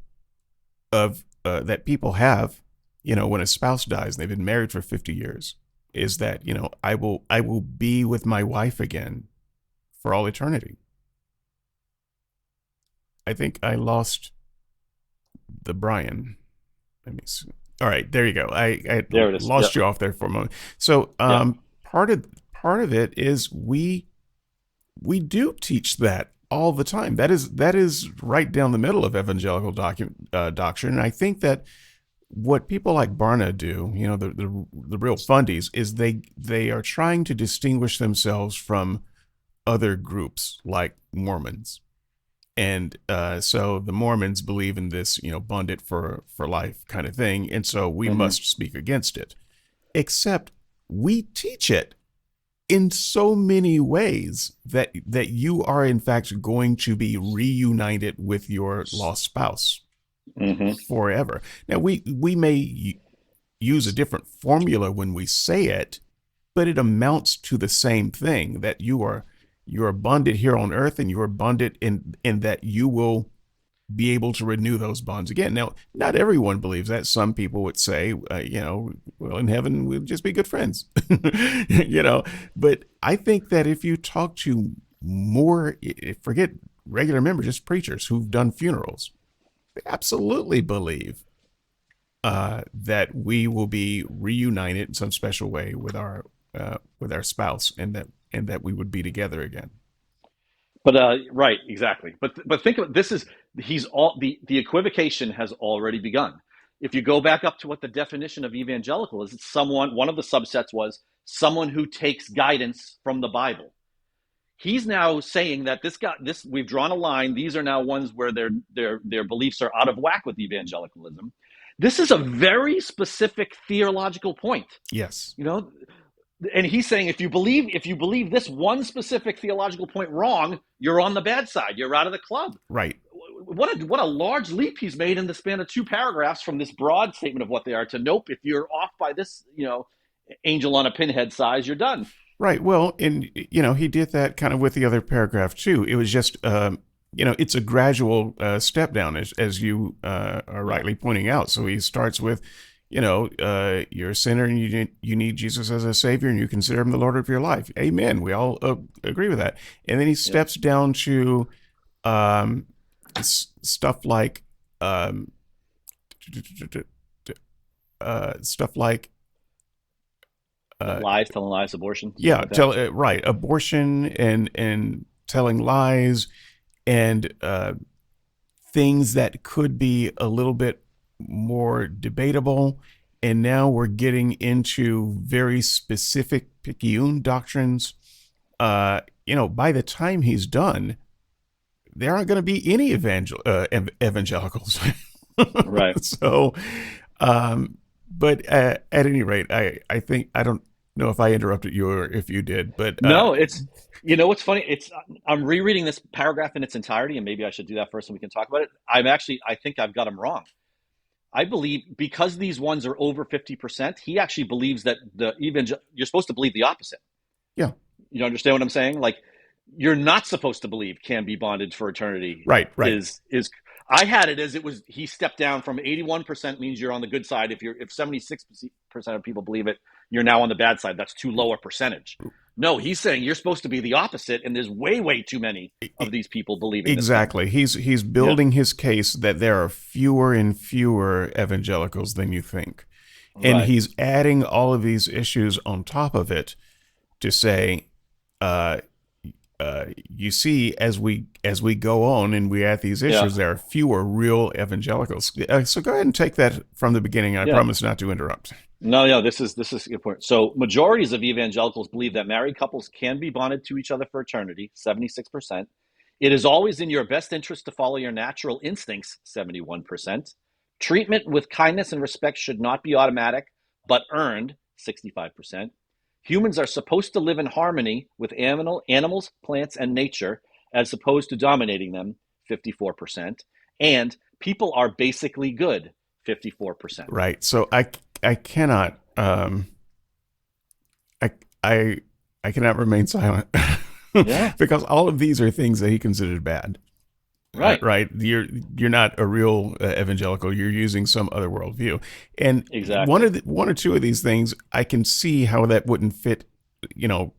[SPEAKER 1] of that people have, when a spouse dies and they've been married for 50 years, is that I will be with my wife again for all eternity. I think I lost the Brian. Let me see. All right, there you go. I
[SPEAKER 2] There it is.
[SPEAKER 1] lost
[SPEAKER 2] Yep.
[SPEAKER 1] you off there for a moment. So
[SPEAKER 2] Yep.
[SPEAKER 1] part of it is we do teach that all the time. That is right down the middle of evangelical doctrine. And I think that what people like Barna do, the real fundies, is they are trying to distinguish themselves from other groups like Mormons. And so the Mormons believe in this, bond it for life kind of thing, and so we
[SPEAKER 2] Hmm.
[SPEAKER 1] must speak against it. Except we teach it in so many ways that you are in fact going to be reunited with your lost spouse
[SPEAKER 2] Hmm.
[SPEAKER 1] forever. Now we may use a different formula when we say it, but it amounts to the same thing, that you are bonded here on earth, and you are bonded in that you will be able to renew those bonds again. Now, not everyone believes that. Some people would say, well, in heaven we'll just be good friends, you know. But I think that if you talk to more, forget regular members, just preachers who've done funerals, they absolutely believe that we will be reunited in some special way with our spouse, and that we would be together again.
[SPEAKER 2] But right, exactly. But think of this is he's all the equivocation has already begun. If you go back up to what the definition of evangelical is, it's someone. One of the subsets was someone who takes guidance from the Bible. He's now saying that this we've drawn a line. These are now ones where their beliefs are out of whack with evangelicalism. This is a very specific theological point.
[SPEAKER 1] Yes.
[SPEAKER 2] You know, and he's saying if you believe this one specific theological point wrong, you're on the bad side. You're out of the club.
[SPEAKER 1] Right.
[SPEAKER 2] What a large leap he's made in the span of two paragraphs from this broad statement of what they are to nope. If you're off by this, angel on a pinhead size, you're done.
[SPEAKER 1] Right. Well, and he did that kind of with the other paragraph too. It was just it's a gradual step down, as you are
[SPEAKER 2] Yeah.
[SPEAKER 1] rightly pointing out. So he starts with, you're a sinner and you need Jesus as a savior, and you consider him the Lord of your life. Amen. We all agree with that. And then he
[SPEAKER 2] Yeah.
[SPEAKER 1] steps down to um, stuff like stuff like uh,
[SPEAKER 2] Lies, telling lies, abortion, stuff
[SPEAKER 1] yeah,
[SPEAKER 2] like that.
[SPEAKER 1] right, abortion and telling lies, and things that could be a little bit more debatable. And now we're getting into very specific picayune doctrines. By the time he's done, there aren't going to be any evangelicals.
[SPEAKER 2] Right.
[SPEAKER 1] So, um, but at any rate, I think I don't know if I interrupted you or if you did, but
[SPEAKER 2] No, what's funny. I'm rereading this paragraph in its entirety, and maybe I should do that first, and we can talk about it. I think I've got him wrong. I believe because these ones are over 50%, he actually believes that you're supposed to believe the opposite.
[SPEAKER 1] yeah,
[SPEAKER 2] You understand what I'm saying? Like you're not supposed to believe can be bonded for eternity.
[SPEAKER 1] right, right.
[SPEAKER 2] Is I had it as it was. He stepped down from 81% means you're on the good side. If 76% of people believe it, you're now on the bad side. That's too low a percentage. No, he's saying you're supposed to be the opposite, and there's way too many of these people believing this thing.
[SPEAKER 1] Exactly. He's
[SPEAKER 2] Yeah,
[SPEAKER 1] building his case that there are fewer and fewer evangelicals than you think. And
[SPEAKER 2] right.
[SPEAKER 1] he's adding all of these issues on top of it to say, uh, you see, as we go on and we add these
[SPEAKER 2] Yeah,
[SPEAKER 1] issues, there are fewer real evangelicals. So go ahead and take that from the beginning. I
[SPEAKER 2] yeah.
[SPEAKER 1] promise not to interrupt.
[SPEAKER 2] No. This is a good point. So majorities of evangelicals believe that married couples can be bonded to each other for eternity. 76%. It is always in your best interest to follow your natural instincts. 71%. Treatment with kindness and respect should not be automatic, but earned, 65%. Humans are supposed to live in harmony with animals, plants, and nature, as opposed to dominating them, 54%. And people are basically good, 54%.
[SPEAKER 1] Right. So I cannot I I I cannot remain silent
[SPEAKER 2] Yeah,
[SPEAKER 1] because all of these are things that he considered bad.
[SPEAKER 2] right.
[SPEAKER 1] Right. You're not a real evangelical. You're using some other worldview, and
[SPEAKER 2] Exactly.
[SPEAKER 1] one or two of these things, I can see how that wouldn't fit,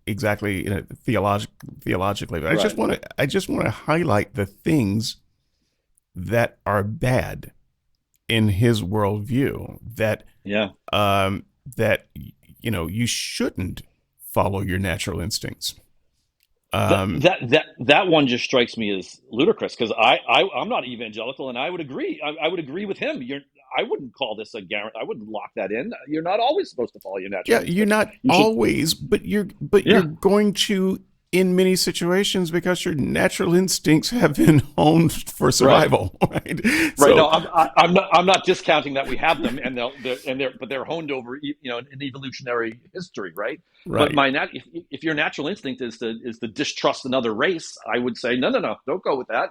[SPEAKER 1] exactly theologically. But
[SPEAKER 2] Right.
[SPEAKER 1] I just want to highlight the things that are bad in his worldview
[SPEAKER 2] Yeah.
[SPEAKER 1] that you shouldn't follow your natural instincts.
[SPEAKER 2] That
[SPEAKER 1] Um,
[SPEAKER 2] that one just strikes me as ludicrous because I'm not evangelical and I would agree. I would agree with him. I wouldn't call this a guarantee. I wouldn't lock that in. You're not always supposed to follow your
[SPEAKER 1] Yeah,
[SPEAKER 2] natural
[SPEAKER 1] you're
[SPEAKER 2] instincts.
[SPEAKER 1] not
[SPEAKER 2] You should.
[SPEAKER 1] always, but you're
[SPEAKER 2] Yeah.
[SPEAKER 1] going to in many situations because your natural instincts have been honed for
[SPEAKER 2] Right.
[SPEAKER 1] survival, right?
[SPEAKER 2] Right.
[SPEAKER 1] So,
[SPEAKER 2] No, I'm not discounting that we have them, and they're honed over an evolutionary history, right? But
[SPEAKER 1] right.
[SPEAKER 2] if your natural instinct is to distrust another race, I would say no, don't go with that.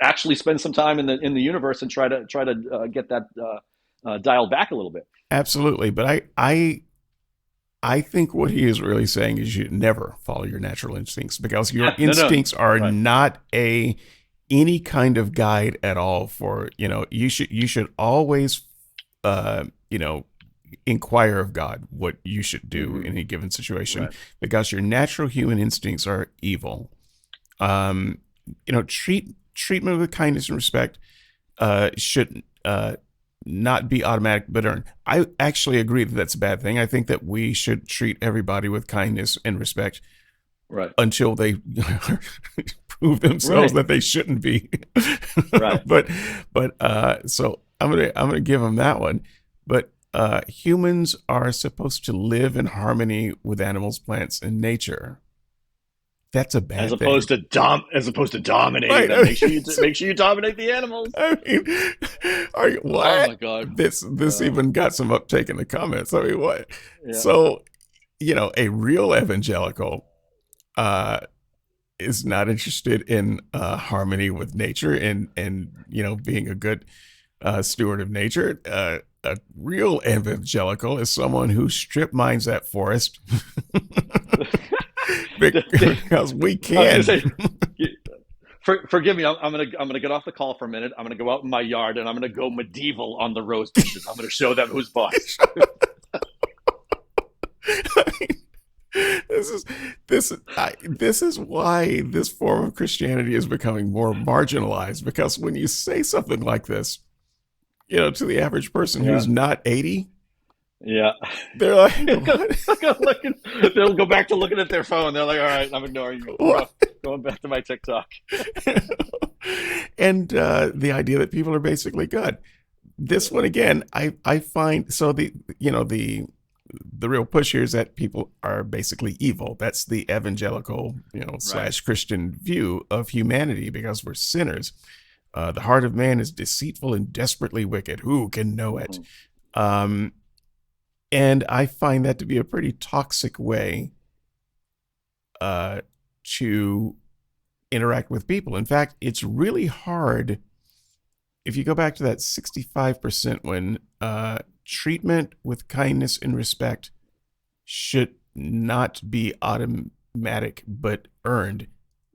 [SPEAKER 2] Actually, spend some time in the universe and try to get that dialed back a little bit.
[SPEAKER 1] Absolutely, but I think what he is really saying is you never follow your natural instincts because your
[SPEAKER 2] No,
[SPEAKER 1] instincts are
[SPEAKER 2] right,
[SPEAKER 1] not a any kind of guide at all for, you should always uh, you know, inquire of God what you should do
[SPEAKER 2] hmm
[SPEAKER 1] in a given situation
[SPEAKER 2] right,
[SPEAKER 1] because your natural human instincts are evil. Um, treatment with kindness and respect should not be automatic but earned. I actually agree that that's a bad thing. I think that we should treat everybody with kindness and respect
[SPEAKER 2] right,
[SPEAKER 1] until they prove themselves
[SPEAKER 2] right,
[SPEAKER 1] that they shouldn't be.
[SPEAKER 2] right.
[SPEAKER 1] So I'm gonna give them that one. But humans are supposed to live in harmony with animals, plants, and nature. That's a
[SPEAKER 2] As
[SPEAKER 1] bad
[SPEAKER 2] opposed
[SPEAKER 1] thing,
[SPEAKER 2] to dominating
[SPEAKER 1] right?
[SPEAKER 2] them. Make sure you dominate the animals.
[SPEAKER 1] I mean,
[SPEAKER 2] Oh
[SPEAKER 1] what?
[SPEAKER 2] my god.
[SPEAKER 1] This
[SPEAKER 2] Uh,
[SPEAKER 1] even got some uptake in the comments. I mean, what?
[SPEAKER 2] yeah.
[SPEAKER 1] So, a real evangelical uh, is not interested in harmony with nature and being a good steward of nature. A real evangelical is someone who strip mines that forest because we
[SPEAKER 2] I was gonna
[SPEAKER 1] can.
[SPEAKER 2] say, forgive me. I'm gonna get off the call for a minute. I'm gonna go out in my yard and I'm gonna go medieval on the rose bushes. I'm gonna show them who's boss.
[SPEAKER 1] this is this is why this form of Christianity is becoming more marginalized because when you say something like this, to the average person
[SPEAKER 2] Yeah,
[SPEAKER 1] who's not 80,
[SPEAKER 2] yeah.
[SPEAKER 1] they're like, what?
[SPEAKER 2] They'll go back to looking at their phone. They're like, all right, I'm ignoring you.
[SPEAKER 1] What?
[SPEAKER 2] Going back to my TikTok.
[SPEAKER 1] And the idea that people are basically good. This one again, I find so the real push here is that people are basically evil. That's the evangelical,
[SPEAKER 2] Right.
[SPEAKER 1] slash Christian view of humanity because we're sinners. The heart of man is deceitful and desperately wicked. Who can know it?
[SPEAKER 2] hmm
[SPEAKER 1] Um, and I find that to be a pretty toxic way uh, to interact with people. In fact, it's really hard if you go back to that 65% when treatment with kindness and respect should not be automatic but earned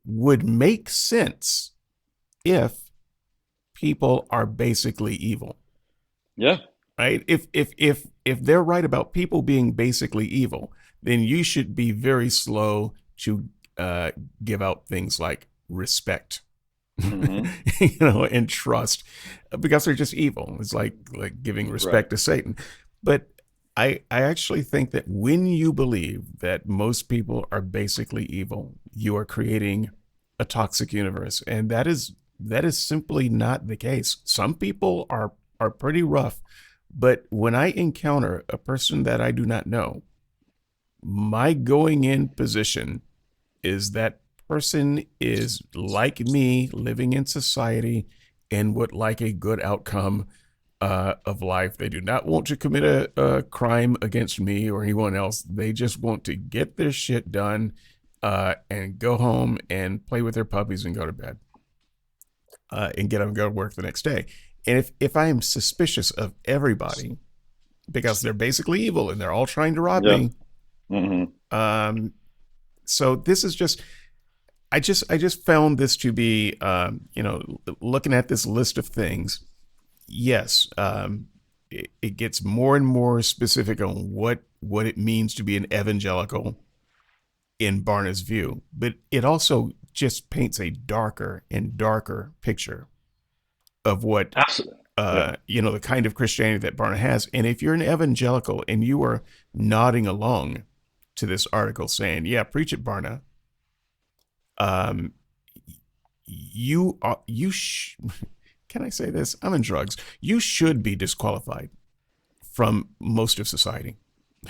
[SPEAKER 1] would make sense if people are basically evil,
[SPEAKER 2] Yeah.
[SPEAKER 1] right? If they're right about people being basically evil, then you should be very slow to uh, give out things like respect,
[SPEAKER 2] hmm
[SPEAKER 1] and trust because they're just evil. It's like giving
[SPEAKER 2] Right.
[SPEAKER 1] respect to Satan. But I actually think that when you believe that most people are basically evil, you are creating a toxic universe, and that is simply not the case. Some people are pretty rough, but when I encounter a person that I do not know, my going in position is that person is like me, living in society, and would like a good outcome of life. They do not want to commit a crime against me or anyone else. They just want to get their shit done and go home and play with their puppies and go to bed and get up and go to work the next day. And if I am suspicious of everybody because they're basically evil and they're all trying to rob
[SPEAKER 2] Yeah.
[SPEAKER 1] me,
[SPEAKER 2] Hmm.
[SPEAKER 1] so this is just I just found this to be looking at this list of things. Yes, it gets more and more specific on what it means to be an evangelical in Barna's view, but it also just paints a darker and darker picture of what
[SPEAKER 2] Absolutely. Yeah.
[SPEAKER 1] the kind of Christianity that Barna has. And if you're an evangelical and you are nodding along to this article saying, "Yeah, preach it, Barna," um, can I say this? I'm in drugs. You should be disqualified from most of society.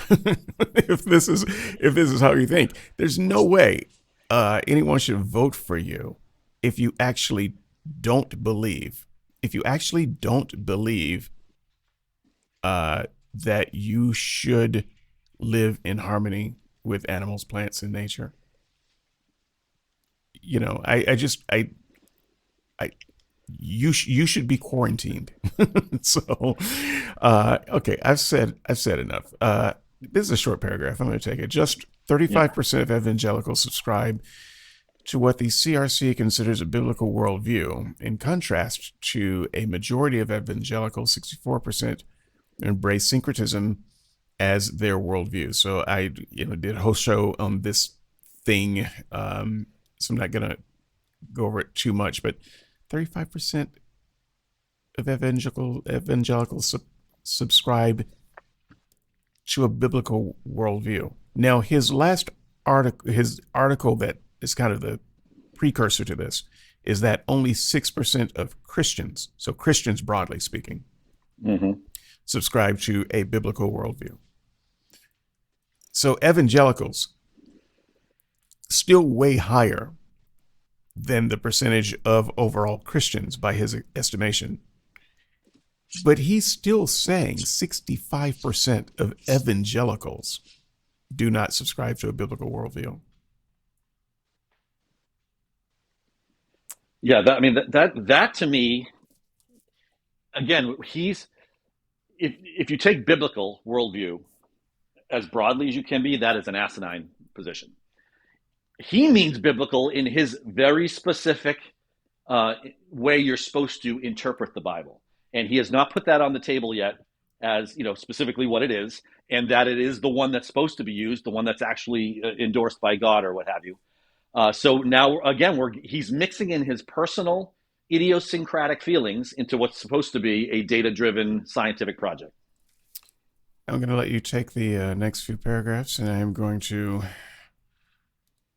[SPEAKER 1] If this is how you think, there's no way anyone should vote for you if you actually don't believe. If you actually don't believe that you should live in harmony with animals, plants, and nature. I you should be quarantined. So, okay, I've said enough. This is a short paragraph. I'm going to take it. Just
[SPEAKER 2] Yeah.
[SPEAKER 1] 35% of evangelicals subscribe to what the CRC considers a biblical worldview, in contrast to a majority of evangelicals, 64%, embrace syncretism as their worldview. So I, did a whole show on this thing. So I'm not going to go over it too much, but 35% of evangelicals subscribe to a biblical worldview. Now, his article that is kind of the precursor to this, is that only 6% of Christians, so Christians broadly speaking,
[SPEAKER 2] Hmm.
[SPEAKER 1] subscribe to a biblical worldview. So evangelicals still way higher than the percentage of overall Christians by his estimation. But he's still saying 65% of evangelicals do not subscribe to a biblical worldview.
[SPEAKER 2] Yeah. That to me, again, if you take biblical worldview as broadly as you can be, that is an asinine position. He means biblical in his very specific way you're supposed to interpret the Bible, and he has not put that on the table yet as specifically what it is, and that it is the one that's supposed to be used, the one that's actually endorsed by God or what have you. So now again, he's mixing in his personal idiosyncratic feelings into what's supposed to be a data-driven scientific project.
[SPEAKER 1] I'm going to let you take the next few paragraphs, and I am going to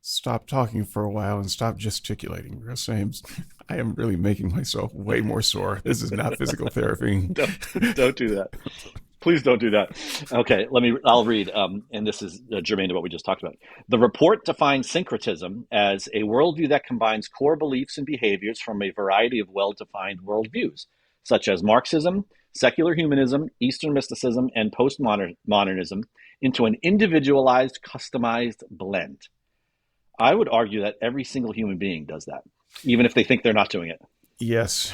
[SPEAKER 1] stop talking for a while and stop gesticulating because I am really making myself way more sore. This is not physical therapy.
[SPEAKER 2] Don't do that. Please don't do that. Okay, I'll read, and this is germane to what we just talked about. The report defines syncretism as a worldview that combines core beliefs and behaviors from a variety of well-defined worldviews, such as Marxism, secular humanism, Eastern mysticism, and postmodernism, into an individualized, customized blend. I would argue that every single human being does that, even if they think they're not doing it.
[SPEAKER 1] Yes,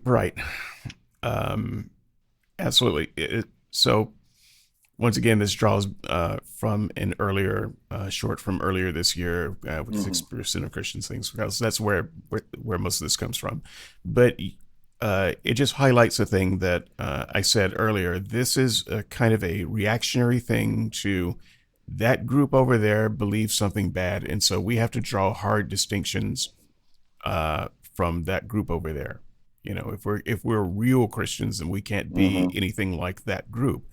[SPEAKER 1] right. Um, Absolutely. So once again, this draws from an earlier short from earlier this year with
[SPEAKER 2] Mm-hmm.
[SPEAKER 1] 6% of Christians things, because that's where most of this comes from. But it just highlights a thing that I said earlier. This is a kind of a reactionary thing to that group over there believes something bad, and so we have to draw hard distinctions from that group over there. If we're real Christians, then we can't be
[SPEAKER 2] Mm-hmm.
[SPEAKER 1] anything like that group.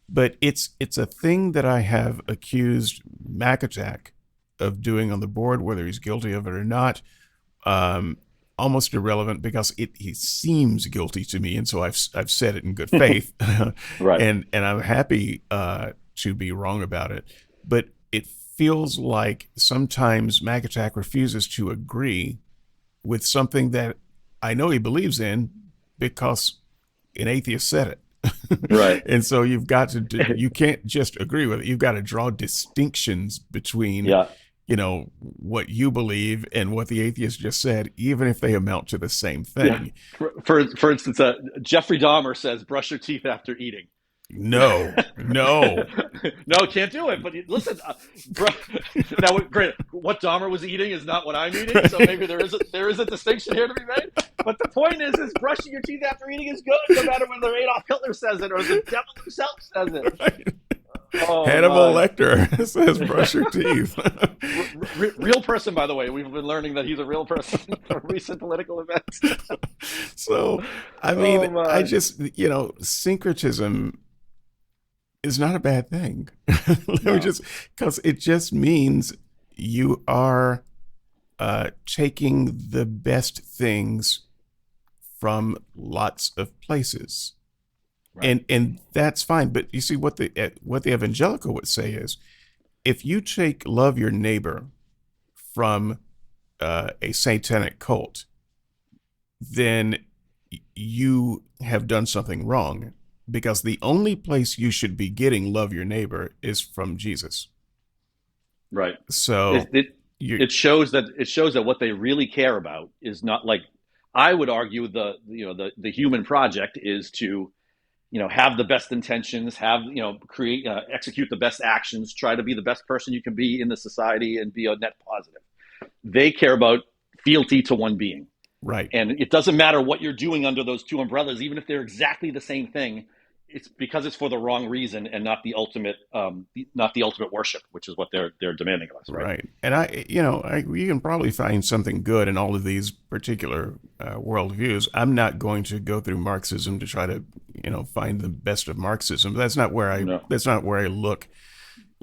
[SPEAKER 1] But it's a thing that I have accused Mac Attack of doing on the board, whether he's guilty of it or not. Um, Almost irrelevant because he seems guilty to me, and so I've said it in good faith,
[SPEAKER 2] Right.
[SPEAKER 1] and I'm happy to be wrong about it. But it feels like sometimes Mac Attack refuses to agree with something that I know he believes in because an atheist said it.
[SPEAKER 2] Right.
[SPEAKER 1] And so you've got to you can't just agree with it. You've got to draw distinctions between,
[SPEAKER 2] Yeah.
[SPEAKER 1] what you believe and what the atheist just said, even if they amount to the same
[SPEAKER 2] Yeah.
[SPEAKER 1] thing.
[SPEAKER 2] For instance, Jeffrey Dahmer says, "Brush your teeth after eating."
[SPEAKER 1] No, no.
[SPEAKER 2] No, can't do it. But listen, now, granted, what Dahmer was eating is not what I'm eating, so
[SPEAKER 1] Right.
[SPEAKER 2] maybe there is a distinction here to be made. But the point is brushing your teeth after eating is good, no matter whether Adolf Hitler says it or the devil himself says it.
[SPEAKER 1] Right.
[SPEAKER 2] Oh
[SPEAKER 1] Hannibal
[SPEAKER 2] my!
[SPEAKER 1] Lecter says, "Brush your teeth."
[SPEAKER 2] Real person, by the way. We've been learning that he's a real person from recent political events.
[SPEAKER 1] So, I mean,
[SPEAKER 2] Oh
[SPEAKER 1] I
[SPEAKER 2] my!
[SPEAKER 1] just, syncretism is not a bad thing. Let me
[SPEAKER 2] No.
[SPEAKER 1] just, because it just means you are taking the best things from lots of places,
[SPEAKER 2] Right.
[SPEAKER 1] and that's fine. But you see, what the evangelical would say is, if you take love your neighbor from a satanic cult, then you have done something wrong, because the only place you should be getting love your neighbor is from Jesus.
[SPEAKER 2] Right. It,
[SPEAKER 1] So
[SPEAKER 2] it
[SPEAKER 1] you
[SPEAKER 2] it shows that what they really care about is not like, I would argue, the human project is to have the best intentions, have create execute the best actions, try to be the best person you can be in the society and be a net positive. They care about fealty to one being.
[SPEAKER 1] right.
[SPEAKER 2] And it doesn't matter what you're doing under those two umbrellas, even if they're exactly the same thing. It's because it's for the wrong reason and not the ultimate worship, which is what they're demanding of us, right?
[SPEAKER 1] Right. And you can probably find something good in all of these particular worldviews. I'm not going to go through Marxism to try to, find the best of Marxism.
[SPEAKER 2] No.
[SPEAKER 1] That's not where I look,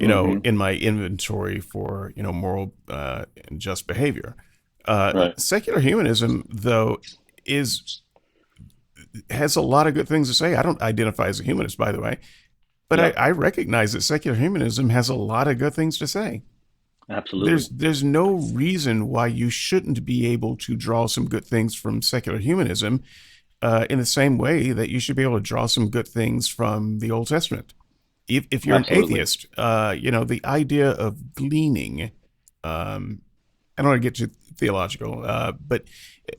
[SPEAKER 2] Mm-hmm.
[SPEAKER 1] in my inventory for, moral and just behavior.
[SPEAKER 2] Right.
[SPEAKER 1] Secular humanism, though, is has a lot of good things to say. I don't identify as a humanist, by the way, but I,
[SPEAKER 2] Yeah.
[SPEAKER 1] I recognize that secular humanism has a lot of good things to say.
[SPEAKER 2] Absolutely.
[SPEAKER 1] There's no reason why you shouldn't be able to draw some good things from secular humanism, in the same way that you should be able to draw some good things from the Old Testament. If you're an
[SPEAKER 2] Absolutely.
[SPEAKER 1] atheist, the idea of gleaning. I don't want to get too theological, but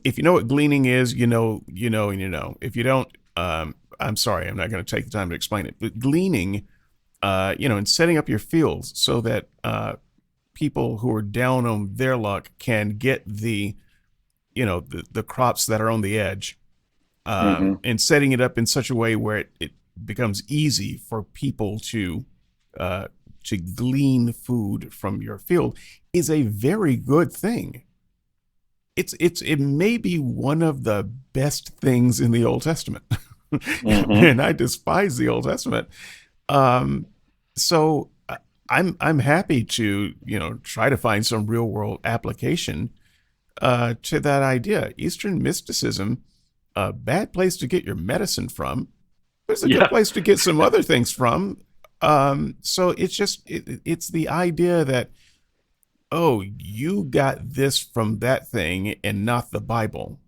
[SPEAKER 1] if you know what gleaning is, and you know. If you don't, I'm sorry, I'm not going to take the time to explain it. But gleaning, and setting up your fields so that people who are down on their luck can get the crops that are on the edge,
[SPEAKER 2] Mm-hmm.
[SPEAKER 1] and setting it up in such a way where it becomes easy for people uh, to glean food from your field is a very good thing. It may be one of the best things in the Old Testament,
[SPEAKER 2] Mm-hmm.
[SPEAKER 1] and I despise the Old Testament. Um, so I'm happy to try to find some real world application to that idea. Eastern mysticism, a bad place to get your medicine from. There's a good
[SPEAKER 2] Yeah.
[SPEAKER 1] place to get some other things from. So it's the idea that, oh, you got this from that thing and not the Bible.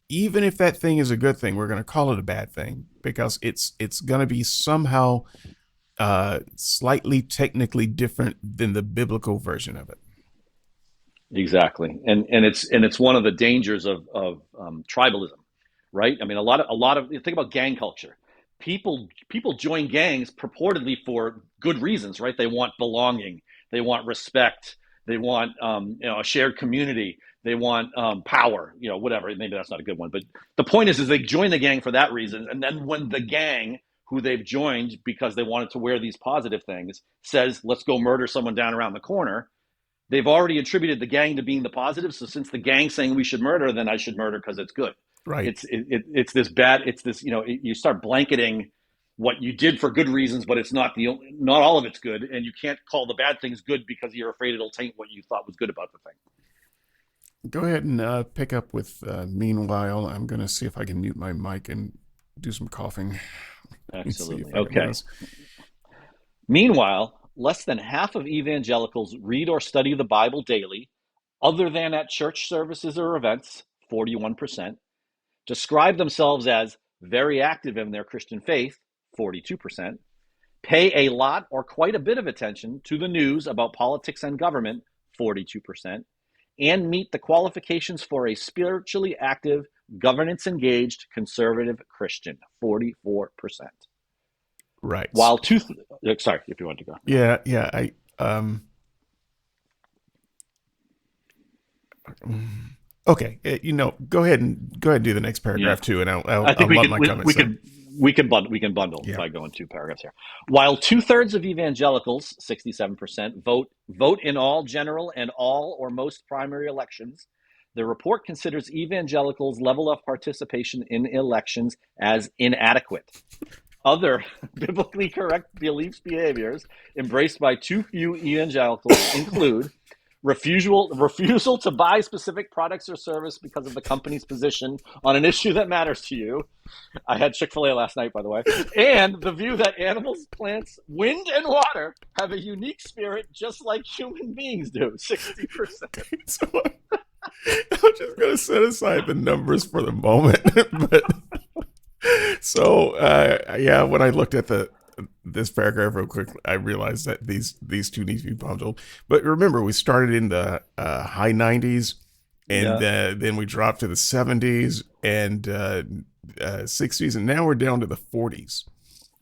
[SPEAKER 1] Even if that thing is a good thing, we're going to call it a bad thing because it's going to be somehow slightly technically different than the biblical version of it.
[SPEAKER 2] Exactly. And it's one of the dangers of tribalism, right? I mean, a lot of think about gang culture. People join gangs purportedly for good reasons, right? They want belonging, they want respect, they want a shared community, they want power, whatever. Maybe that's not a good one, but the point is they join the gang for that reason, and then when the gang who they've joined because they wanted to wear these positive things says, "Let's go murder someone down around the corner," they've already attributed the gang to being the positive. So since the gang's saying we should murder, then I should murder because it's good.
[SPEAKER 1] Right.
[SPEAKER 2] It's this bad. It's this you start blanketing what you did for good reasons, but it's not all of it's good, and you can't call the bad things good because you're afraid it'll taint what you thought was good about the thing.
[SPEAKER 1] Go ahead and pick up with meanwhile. I'm going to see if I can mute my mic and do some coughing. Let me see
[SPEAKER 2] Absolutely.
[SPEAKER 1] if I can do
[SPEAKER 2] Okay.
[SPEAKER 1] this.
[SPEAKER 2] Meanwhile, less than half of evangelicals read or study the Bible daily, other than at church services or events, 41%, describe themselves as very active in their Christian faith, 42%, pay a lot or quite a bit of attention to the news about politics and government, 42%, and meet the qualifications for a spiritually active, governance engaged conservative Christian, 44%.
[SPEAKER 1] Right.
[SPEAKER 2] While sorry, if you want to go.
[SPEAKER 1] Yeah, yeah. Okay, go ahead and do the next
[SPEAKER 2] Yeah.
[SPEAKER 1] paragraph too, and
[SPEAKER 2] I
[SPEAKER 1] I'll
[SPEAKER 2] think we
[SPEAKER 1] lump
[SPEAKER 2] could
[SPEAKER 1] my comments there.
[SPEAKER 2] we can bundle
[SPEAKER 1] Yeah.
[SPEAKER 2] by going two paragraphs here. While 2/3 of evangelicals, 67%, vote in all general and all or most primary elections, the report considers evangelicals' level of participation in elections as inadequate. Other biblically correct behaviors embraced by too few evangelicals include refusal to buy specific products or service because of the company's position on an issue that matters to you. I had Chick-fil-A last night, by the way. And the view that animals, plants, wind, and water have a unique spirit just like human beings do, 60%.
[SPEAKER 1] So I'm just going to set aside the numbers for the moment. But so, yeah, when I looked at this paragraph real quick, I realized that these two need to be bundled. But remember, we started in the high 90s, and then we dropped to the 70s and 60s, and now we're down to the 40s.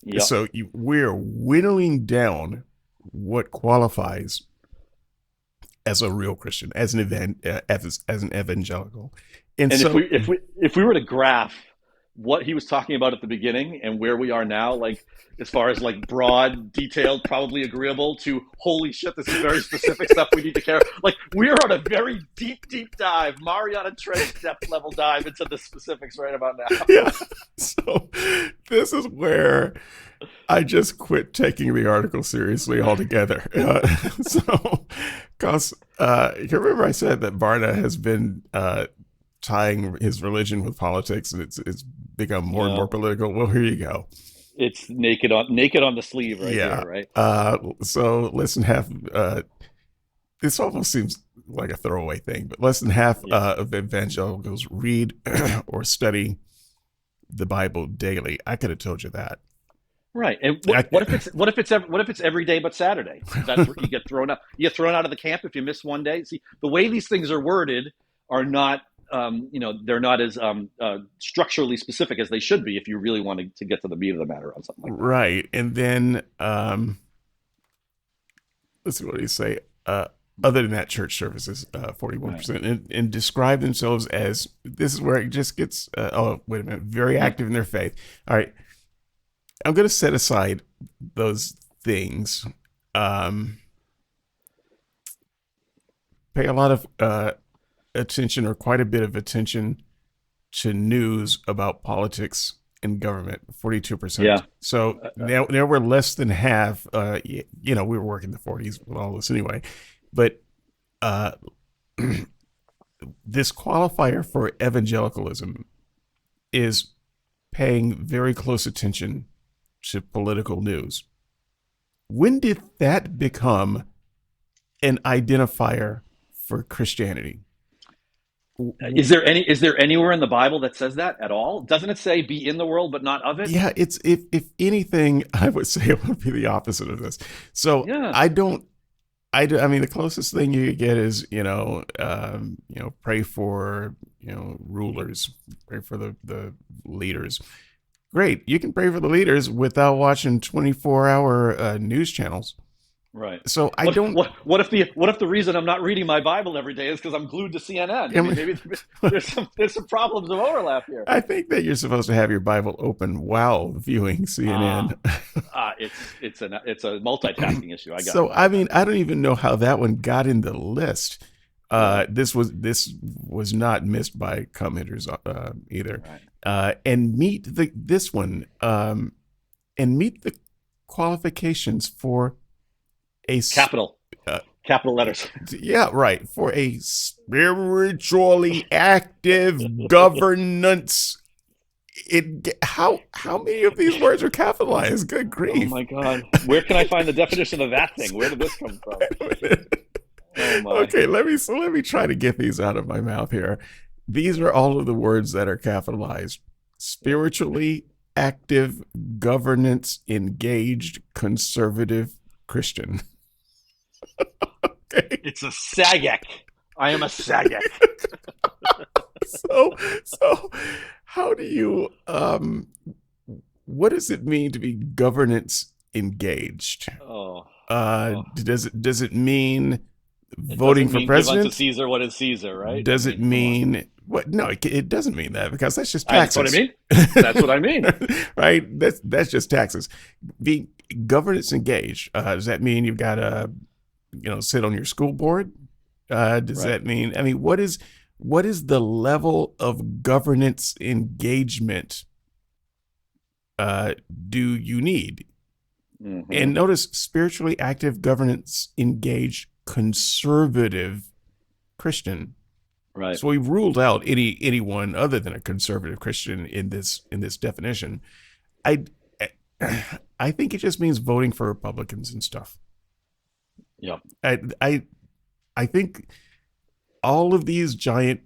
[SPEAKER 1] Yep. So we're whittling down what qualifies as a real Christian, as an evangelical. And so,
[SPEAKER 2] if we were to graph what he was talking about at the beginning and where we are now, like as far as like broad, detailed, probably agreeable to holy shit, this is very specific stuff we need to care. Like we're on a very deep dive, Mariana Trench depth level dive into the specifics right about now.
[SPEAKER 1] Yeah. So this is where I just quit taking the article seriously altogether. Because you remember I said that Barna has been tying his religion with politics, and it's become more and more political. Well, here you go.
[SPEAKER 2] It's naked on the sleeve right here, right?
[SPEAKER 1] So less than half, this almost seems like a throwaway thing, but less than half of evangelicals read or study the Bible daily. I could have told you that.
[SPEAKER 2] Right. And what if it's every day but Saturday? That's where you get thrown out. You get thrown out of the camp if you miss one day. See, the way these things are worded are not they're not as structurally specific as they should be if you really want to get to the meat of the matter on something like that.
[SPEAKER 1] Right. And then, let's see, what do you say? Other than that, church services, 41%, and describe themselves as, this is where it just gets, very active in their faith. All right. I'm going to set aside those things. Pay a lot of attention, or quite a bit of attention, to news about politics and government, 42%.
[SPEAKER 2] Yeah.
[SPEAKER 1] So now we're less than half. We were working the 40s with all this anyway. But this qualifier for evangelicalism is paying very close attention to political news. When did that become an identifier for Christianity?
[SPEAKER 2] Is there anywhere in the Bible that says that at all? Doesn't it say be in the world but not of it?
[SPEAKER 1] Yeah, it's if anything, I would say it would be the opposite of this. So I mean, the closest thing you get is pray for rulers, pray for the leaders. Great, you can pray for the leaders without watching 24-hour news channels.
[SPEAKER 2] Right.
[SPEAKER 1] So
[SPEAKER 2] What if the reason I'm not reading my Bible every day is because I'm glued to CNN? Maybe there's some problems of overlap here.
[SPEAKER 1] I think that you're supposed to have your Bible open while viewing CNN.
[SPEAKER 2] It's a multitasking issue. I got
[SPEAKER 1] so I mean, I don't even know how that one got in the list. This was not missed by commenters either. Right. And meet this one and meet the qualifications for a
[SPEAKER 2] capital letters.
[SPEAKER 1] Yeah, right. For a spiritually active governance. How many of these words are capitalized? Good grief.
[SPEAKER 2] Oh my God. Where can I find the definition of that thing? Where did this come from?
[SPEAKER 1] Oh my. Okay, let me try to get these out of my mouth here. These are all of the words that are capitalized.
[SPEAKER 2] Yep.
[SPEAKER 1] spiritually active, governance engaged, conservative Christian. Okay.
[SPEAKER 2] It's a SAGEC. I am a SAGEC.
[SPEAKER 1] So, so how do you, what does it mean to be governance engaged?
[SPEAKER 2] Oh, oh.
[SPEAKER 1] Does it mean
[SPEAKER 2] It
[SPEAKER 1] voting
[SPEAKER 2] doesn't
[SPEAKER 1] for
[SPEAKER 2] mean give unto
[SPEAKER 1] president?
[SPEAKER 2] Caesar what is Caesar, right? I
[SPEAKER 1] Does it
[SPEAKER 2] mean, come on.
[SPEAKER 1] mean what? No, it doesn't mean that because that's just
[SPEAKER 2] That's what I
[SPEAKER 1] taxes,
[SPEAKER 2] mean. That's what I mean.
[SPEAKER 1] right? That's just taxes. Being governance engaged, does that mean you've got to sit on your school board? Does
[SPEAKER 2] Right.
[SPEAKER 1] that mean? I mean, what is the level of governance engagement do you need?
[SPEAKER 2] Hmm.
[SPEAKER 1] And notice spiritually active, governance engaged, conservative Christian.
[SPEAKER 2] Right.
[SPEAKER 1] So we ruled out anyone other than a conservative Christian in this definition. I I think it just means voting for Republicans and stuff.
[SPEAKER 2] Yep.
[SPEAKER 1] I I I think all of these giant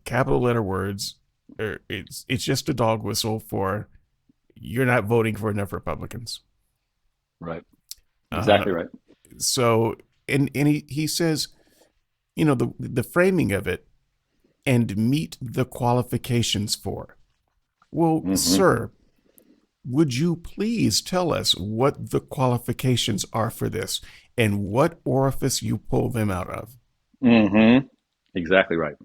[SPEAKER 1] capital letter words it's just a dog whistle for you're not voting for enough Republicans.
[SPEAKER 2] Right.
[SPEAKER 1] Uh,
[SPEAKER 2] Exactly right.
[SPEAKER 1] so and he says the framing of it and meet the qualifications for. Well,
[SPEAKER 2] Hmm.
[SPEAKER 1] sir, would you please tell us what the qualifications are for this and what orifice you pull them out of?
[SPEAKER 2] Hmm. Exactly right.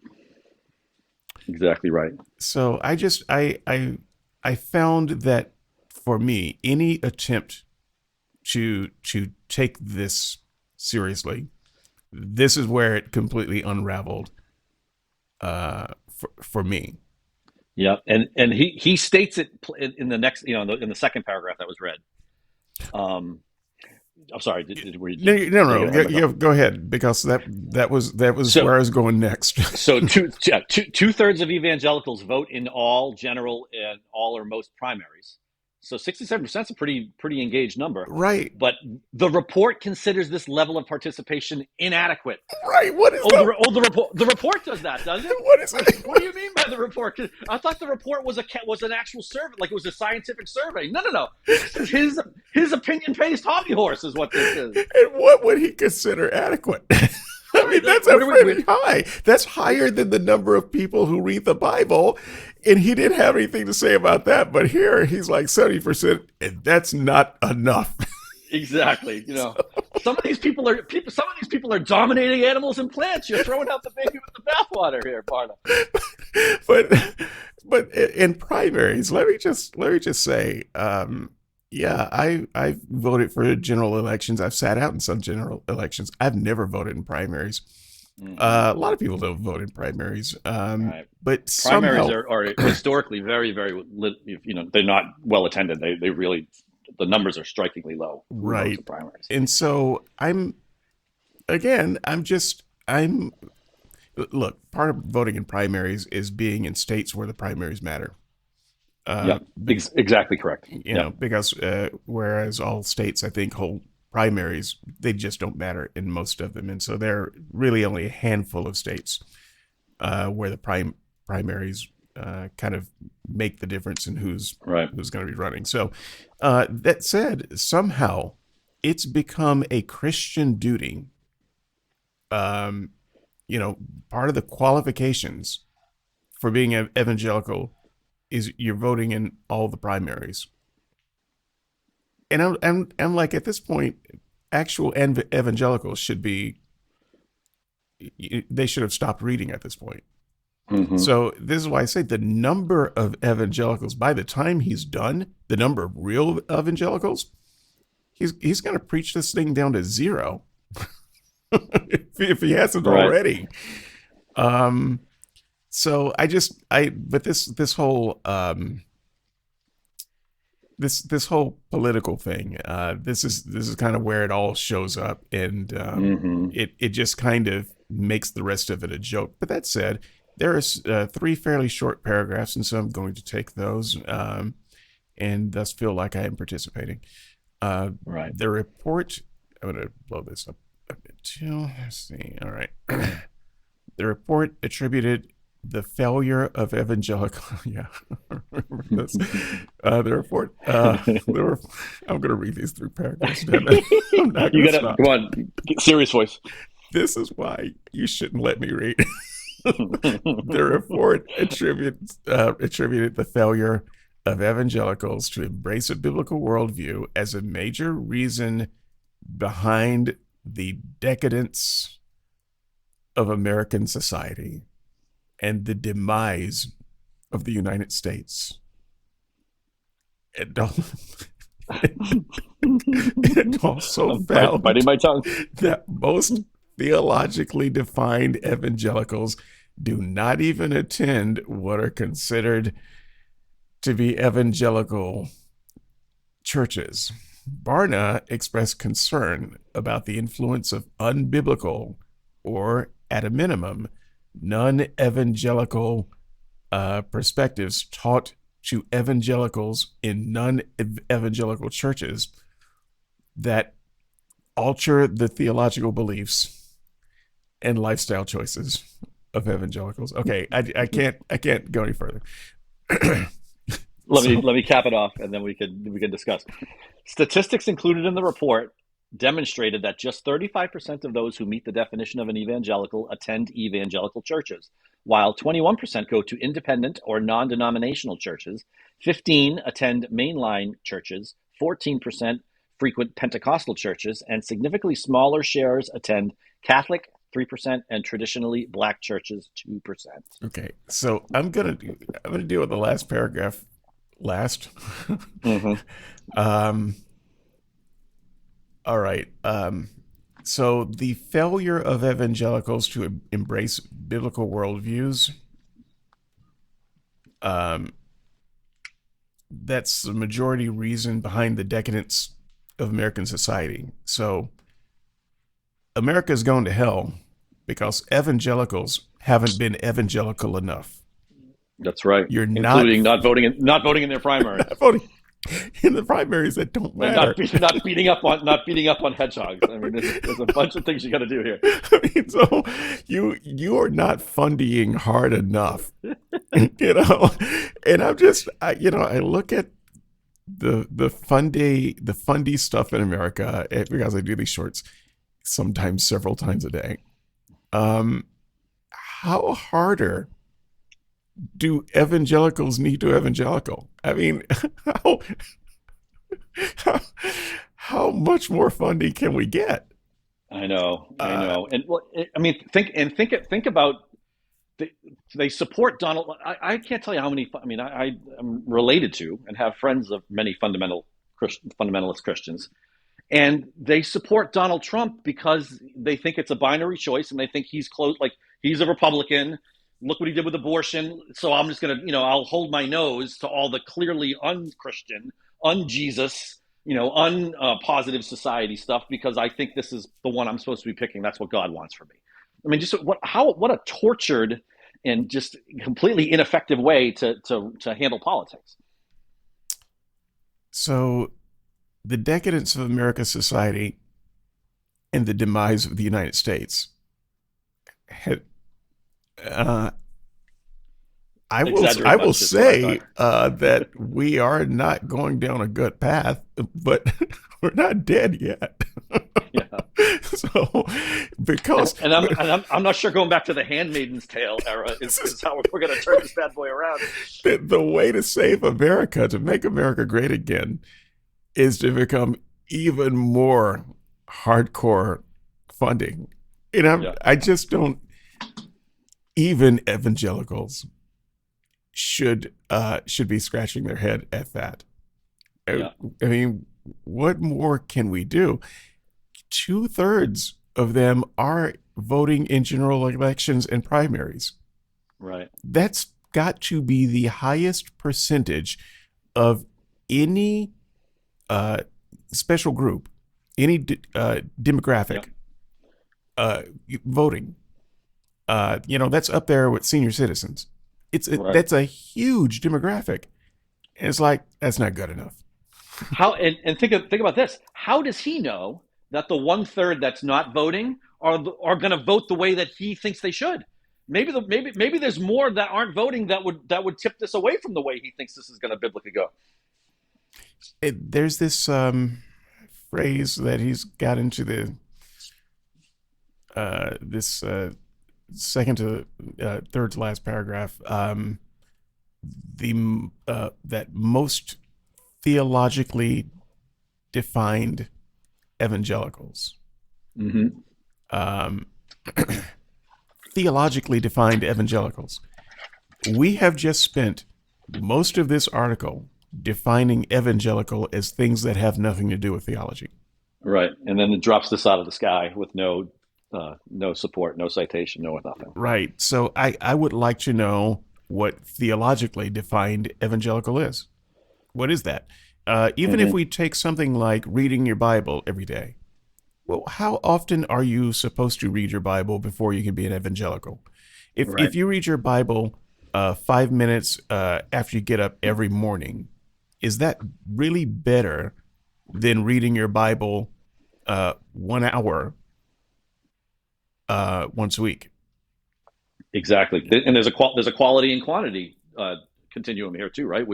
[SPEAKER 2] Exactly right.
[SPEAKER 1] So I just I found that for me, any attempt to take this seriously, this is where it completely unraveled for me.
[SPEAKER 2] Yeah, and he states it in the next, in the second paragraph that was read. Um, I'm sorry.
[SPEAKER 1] No, no,
[SPEAKER 2] Did I
[SPEAKER 1] no.
[SPEAKER 2] get ahead of myself?
[SPEAKER 1] Go ahead because that was
[SPEAKER 2] So
[SPEAKER 1] where I was going next.
[SPEAKER 2] so two thirds of evangelicals vote in all general and all or most primaries. So 67% is a pretty engaged number.
[SPEAKER 1] Right,
[SPEAKER 2] But the report considers this level of participation inadequate.
[SPEAKER 1] right. What is
[SPEAKER 2] Oh,
[SPEAKER 1] the
[SPEAKER 2] the report does that, does it?
[SPEAKER 1] what is
[SPEAKER 2] What do
[SPEAKER 1] it?
[SPEAKER 2] you mean by the report? 'Cause I thought the report was an actual survey, like it was a scientific survey. No, no, no. This is his opinion based hobby horse, is what this is.
[SPEAKER 1] And what would he consider adequate? I mean,
[SPEAKER 2] Right? Like,
[SPEAKER 1] that's a
[SPEAKER 2] what are
[SPEAKER 1] pretty
[SPEAKER 2] we?
[SPEAKER 1] high. That's higher than the number of people who read the Bible. And he didn't have anything to say about that. But here he's like 70%, and that's not enough.
[SPEAKER 2] Exactly.
[SPEAKER 1] So,
[SPEAKER 2] Some of these people are dominating animals and plants. You're throwing out the baby with the bathwater here, Barna.
[SPEAKER 1] but in primaries, let me just say, yeah, I voted for general elections. I've sat out in some general elections. I've never voted in primaries.
[SPEAKER 2] Hmm.
[SPEAKER 1] A lot of people don't vote in primaries,
[SPEAKER 2] Right.
[SPEAKER 1] but
[SPEAKER 2] Primaries
[SPEAKER 1] somehow,
[SPEAKER 2] are historically very, very, they're not well attended. They really, the numbers are strikingly low who votes
[SPEAKER 1] right.
[SPEAKER 2] in primaries.
[SPEAKER 1] And so I'm look. Part of voting in primaries is being in states where the primaries matter.
[SPEAKER 2] Yep.
[SPEAKER 1] Be,
[SPEAKER 2] Exactly correct. Yep.
[SPEAKER 1] because whereas all states I think hold primaries, they just don't matter in most of them, and so there are really only a handful of states where the primaries kind of make the difference in
[SPEAKER 2] Right.
[SPEAKER 1] who's going to be running. So that said, somehow it's become a Christian duty. Um, part of the qualifications for being an evangelical is you're voting in all the primaries. And I'm like at this point, actual evangelicals should be they should have stopped reading at this point.
[SPEAKER 2] Hmm.
[SPEAKER 1] So this is why I say the number of evangelicals by the time he's done, the number of real evangelicals, he's going to preach this thing down to zero if he hasn't
[SPEAKER 2] Right.
[SPEAKER 1] already. Um, so but this whole this whole political thing, this is kind of where it all shows up, and
[SPEAKER 2] Hmm.
[SPEAKER 1] it just kind of makes the rest of it a joke. But that said, there are three fairly short paragraphs, and so I'm going to take those, and thus feel like I am participating.
[SPEAKER 2] Right.
[SPEAKER 1] The report. I'm going to blow this up a bit too. Let's see. All right. The report attributed the failure of evangelical. Yeah, remember this. The report. I'm going to read these three paragraphs, damn it. I'm not
[SPEAKER 2] You
[SPEAKER 1] going to
[SPEAKER 2] gotta
[SPEAKER 1] stop.
[SPEAKER 2] come on, serious voice.
[SPEAKER 1] This is why you shouldn't let me read. The report attributed the failure of evangelicals to embrace a biblical worldview as a major reason behind the decadence of American society and the demise of the United States. It, it also
[SPEAKER 2] I'm biting
[SPEAKER 1] found
[SPEAKER 2] my tongue.
[SPEAKER 1] that most theologically defined evangelicals do not even attend what are considered to be evangelical churches. Barna expressed concern about the influence of unbiblical, or at a minimum, non evangelical perspectives taught to evangelicals in non evangelical churches that alter the theological beliefs and lifestyle choices of evangelicals. Okay, I can't go any further.
[SPEAKER 2] Let me
[SPEAKER 1] So
[SPEAKER 2] let me cap it off, and then we can discuss. Statistics included in the report demonstrated that just 35% of those who meet the definition of an evangelical attend evangelical churches, while 21% go to independent or non-denominational churches, 15 attend mainline churches, 14% frequent Pentecostal churches, and significantly smaller shares attend Catholic 3% and traditionally black churches 2%.
[SPEAKER 1] okay, so I'm gonna deal with the last paragraph last.
[SPEAKER 2] Mm-hmm.
[SPEAKER 1] um, all right. So the failure of evangelicals to embrace biblical worldviews, um, that's the majority reason behind the decadence of American society. So America's going to hell because evangelicals haven't been evangelical enough.
[SPEAKER 2] That's right,
[SPEAKER 1] You're not,
[SPEAKER 2] including not voting in their primaries.
[SPEAKER 1] not voting in the primaries that don't
[SPEAKER 2] And
[SPEAKER 1] matter.
[SPEAKER 2] not beating up on hedgehogs. I mean, there's a bunch of things you got to do here.
[SPEAKER 1] I mean, so you are not funding hard enough, you know. And I look at the fundy stuff in America, because I do these shorts sometimes several times a day. Um, how harder do evangelicals need to evangelical? I mean, how how, how much more funding can we get?
[SPEAKER 2] I
[SPEAKER 1] Uh,
[SPEAKER 2] know, and well, I mean, think about they, they support Donald. I can't tell you how many. I mean, I am related to and have friends of many fundamentalist Christians, and they support Donald Trump because they think it's a binary choice, and they think he's close, like he's a Republican. Look what he did with abortion. So I'm just gonna, I'll hold my nose to all the clearly unchristian, unJesus, unpositive society stuff because I think this is the one I'm supposed to be picking. That's what God wants for me. I mean, just what a tortured and just completely ineffective way to handle politics.
[SPEAKER 1] so the decadence of America's society and the demise of the United States had, uh, I
[SPEAKER 2] Exaggerate
[SPEAKER 1] will
[SPEAKER 2] much, just what I
[SPEAKER 1] say
[SPEAKER 2] thought.
[SPEAKER 1] that we are not going down a good path, but we're not dead yet.
[SPEAKER 2] Yeah.
[SPEAKER 1] So because
[SPEAKER 2] And I'm not sure going back to the Handmaid's Tale era is how we're going to turn this bad boy around.
[SPEAKER 1] the way to save America, to make America great again, is to become even more hardcore funding. And
[SPEAKER 2] Yeah,
[SPEAKER 1] I just don't. Even evangelicals should be scratching their head at that. I,
[SPEAKER 2] yeah,
[SPEAKER 1] I mean, what more can we do? 2/3 of them are voting in general elections and primaries.
[SPEAKER 2] right.
[SPEAKER 1] That's got to be the highest percentage of any uh, special group, any
[SPEAKER 2] Yeah,
[SPEAKER 1] demographic uh, voting. That's up there with senior citizens.
[SPEAKER 2] right.
[SPEAKER 1] That's a huge demographic. And it's like that's not good enough.
[SPEAKER 2] And think about this. How does he know that the 1/3 that's not voting are going to vote the way that he thinks they should? maybe there's more that aren't voting that would tip this away from the way he thinks this is going to biblically go.
[SPEAKER 1] There's this phrase that he's got into the this second to third to last paragraph. The that most theologically defined evangelicals.
[SPEAKER 2] Mm-hmm.
[SPEAKER 1] Um, Theologically defined evangelicals. We have just spent most of this article defining evangelical as things that have nothing to do with theology.
[SPEAKER 2] Right, and then it drops this out of the sky with no support, no citation, no nothing.
[SPEAKER 1] Right. So I would like to know what theologically defined evangelical is. What is that? Even if
[SPEAKER 2] Mm-hmm.
[SPEAKER 1] we take something like reading your Bible every day, well, how often are you supposed to read your Bible before you can be an evangelical? If
[SPEAKER 2] Right.
[SPEAKER 1] you read your Bible 5 minutes after you get up every morning, is that really better than reading your Bible 1 hour once a week?
[SPEAKER 2] Exactly, and there's a quality and quantity continuum here too, right?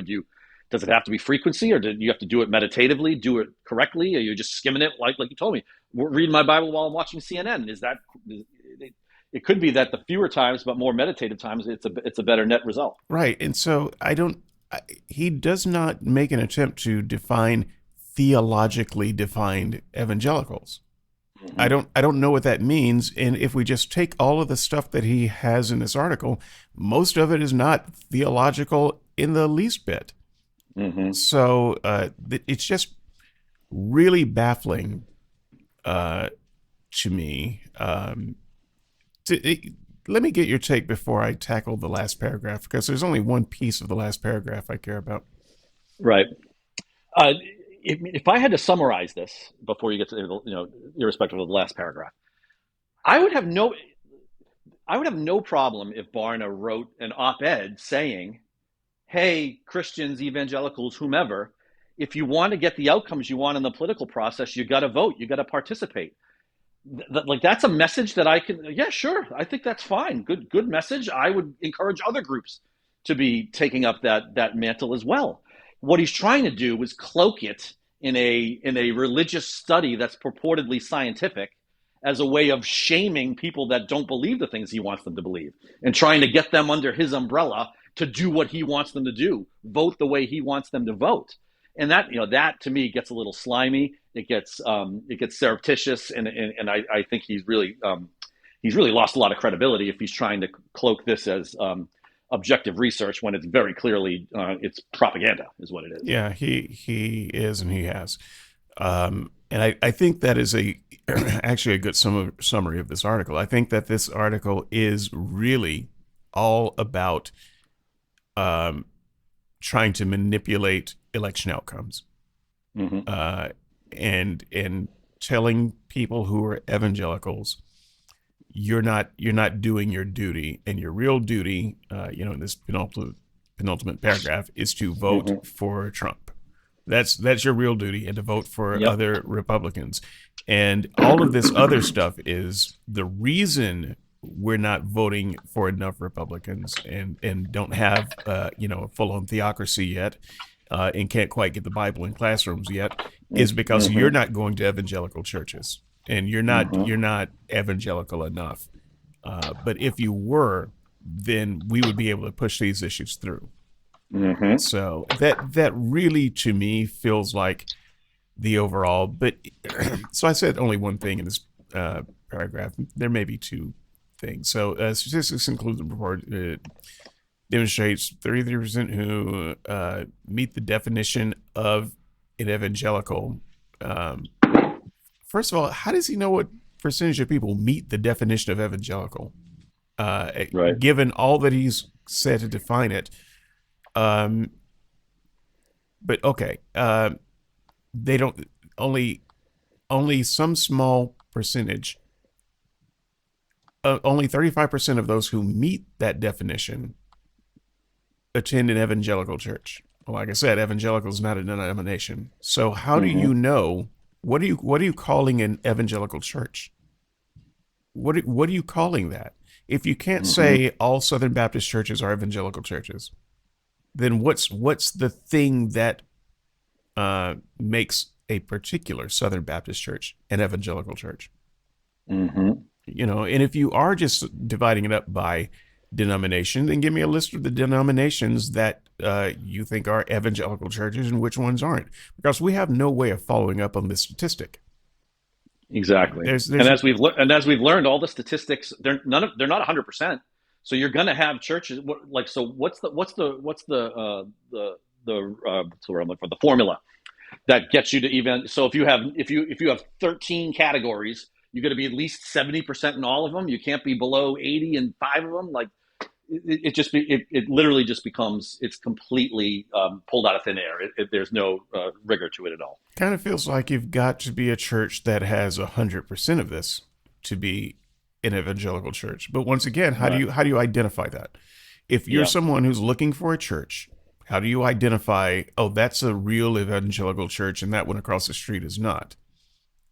[SPEAKER 2] Does it have to be frequency, or do you have to do it meditatively, do it correctly, or you're just skimming it like you told me? Reading my Bible while I'm watching CNN, it could be that the fewer times but more meditative times, it's a better net result.
[SPEAKER 1] Right. And so I don't, he does not make an attempt to define theologically defined evangelicals.
[SPEAKER 2] Mm-hmm.
[SPEAKER 1] I don't know what that means. And if we just take all of the stuff that he has in this article, most of it is not theological in the least bit.
[SPEAKER 2] Mm-hmm.
[SPEAKER 1] So it's just really baffling uh, to me. Let me get your take before I tackle the last paragraph, because there's only one piece of the last paragraph I care about.
[SPEAKER 2] Right. Uh, if I had to summarize this before you get to irrespective of the last paragraph, I would have no I would have no problem if Barna wrote an op-ed saying, "Hey, Christians, evangelicals, whomever, if you want to get the outcomes you want in the political process, you got to vote, you got to participate." Like that's a message that I can. Yeah, sure, I think that's fine. Good message. I would encourage other groups to be taking up that mantle as well. What he's trying to do is cloak it in a religious study that's purportedly scientific as a way of shaming people that don't believe the things he wants them to believe, and trying to get them under his umbrella to do what he wants them to do, vote the way he wants them to vote. And that to me gets a little slimy. It gets surreptitious, and I think he's really lost a lot of credibility if he's trying to cloak this as objective research when it's very clearly it's propaganda is what it is.
[SPEAKER 1] Yeah, he is, and he has. And I think that is a actually a good summary of this article. I think that this article is really all about um, trying to manipulate election outcomes,
[SPEAKER 2] Mm-hmm.
[SPEAKER 1] uh, and telling people who are evangelicals, you're not doing your duty, and your real duty, in this penultimate paragraph, is to vote
[SPEAKER 2] Mm-hmm.
[SPEAKER 1] for Trump. That's your real duty, and to vote for
[SPEAKER 2] Yep.
[SPEAKER 1] other Republicans. And all of this other stuff is the reason we're not voting for enough Republicans, and don't have a full on theocracy yet, and can't quite get the Bible in classrooms yet, is because
[SPEAKER 2] Mm-hmm.
[SPEAKER 1] you're not going to evangelical churches, and you're not
[SPEAKER 2] Mm-hmm.
[SPEAKER 1] you're not evangelical enough. But if you were, then we would be able to push these issues through.
[SPEAKER 2] Mm-hmm.
[SPEAKER 1] So that really, to me, feels like the overall. But so I said only one thing in this paragraph. There may be two things. So statistics include the report demonstrates 33% who meet the definition of an evangelical. Um, First of all, how does he know what percentage of people meet the definition of evangelical?
[SPEAKER 2] Right.
[SPEAKER 1] Given all that he's said to define it. Um, but okay, they don't only some small percentage. Only 35% of those who meet that definition attend an evangelical church. Well, like I said, evangelical is not a denomination. So how do
[SPEAKER 2] Mm-hmm.
[SPEAKER 1] you know? What are you calling an evangelical church? What are you calling that? If you can't
[SPEAKER 2] Hmm.
[SPEAKER 1] say all Southern Baptist churches are evangelical churches, then what's the thing that makes a particular Southern Baptist church an evangelical church?
[SPEAKER 2] Hmm.
[SPEAKER 1] And if you are just dividing it up by denomination, then give me a list of the denominations that you think are evangelical churches and which ones aren't, because we have no way of following up on this statistic.
[SPEAKER 2] Exactly.
[SPEAKER 1] There's
[SPEAKER 2] And as we've learned, all the statistics they're not 100%. So you're going to have churches like, so what's the word I'm looking for, the formula that gets you to even. So if you have 13 categories, you're going to be at least 70% in all of them. You can't be below 80 in five of them. Like, it literally just becomes, it's completely pulled out of thin air. There's no rigor to it at all.
[SPEAKER 1] kind of feels like you've got to be a church that has 100% of this to be an evangelical church. But once again,
[SPEAKER 2] Right.
[SPEAKER 1] how do you identify that? If you're
[SPEAKER 2] Yeah.
[SPEAKER 1] someone who's looking for a church, how do you identify, oh, that's a real evangelical church and that one across the street is not?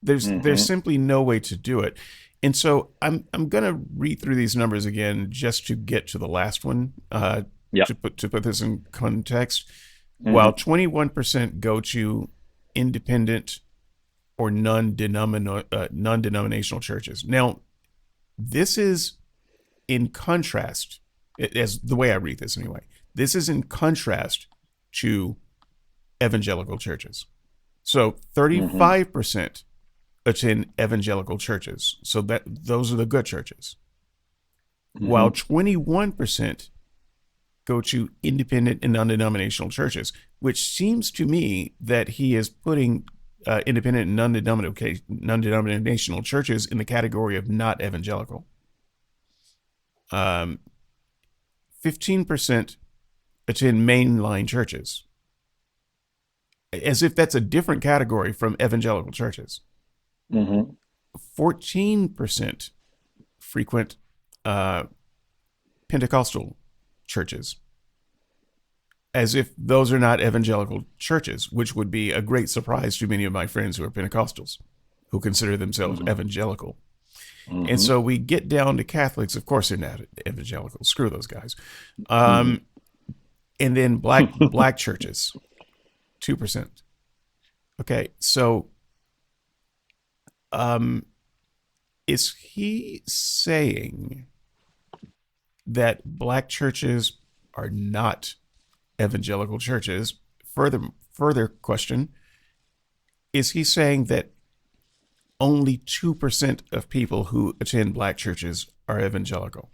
[SPEAKER 1] There's
[SPEAKER 2] Hmm.
[SPEAKER 1] simply no way to do it. And so I'm gonna read through these numbers again just to get to the last one,
[SPEAKER 2] Yeah.
[SPEAKER 1] to put this in context. While
[SPEAKER 2] Hmm.
[SPEAKER 1] 21% go to independent or non-denominational churches. Now, this is in contrast, as the way I read this anyway. This is in contrast to evangelical churches. So
[SPEAKER 2] Hmm.
[SPEAKER 1] 35% attend evangelical churches. So that those are the good churches. While
[SPEAKER 2] Hmm.
[SPEAKER 1] 21% go to independent and non-denominational churches, which seems to me that he is putting independent and non-denominational churches in the category of not evangelical. 15% attend mainline churches, as if that's a different category from evangelical churches.
[SPEAKER 2] Hmm.
[SPEAKER 1] 14% frequent uh, Pentecostal churches, as if those are not evangelical churches, which would be a great surprise to many of my friends who are Pentecostals, who consider themselves
[SPEAKER 2] Hmm.
[SPEAKER 1] evangelical. And
[SPEAKER 2] Hmm.
[SPEAKER 1] so we get down to Catholics. Of course, they're not evangelical. Screw those guys.
[SPEAKER 2] Hmm.
[SPEAKER 1] Um, and then black churches, 2%. Okay, so um, is he saying that black churches are not evangelical churches? Further question: is he saying that only 2% of people who attend black churches are evangelical?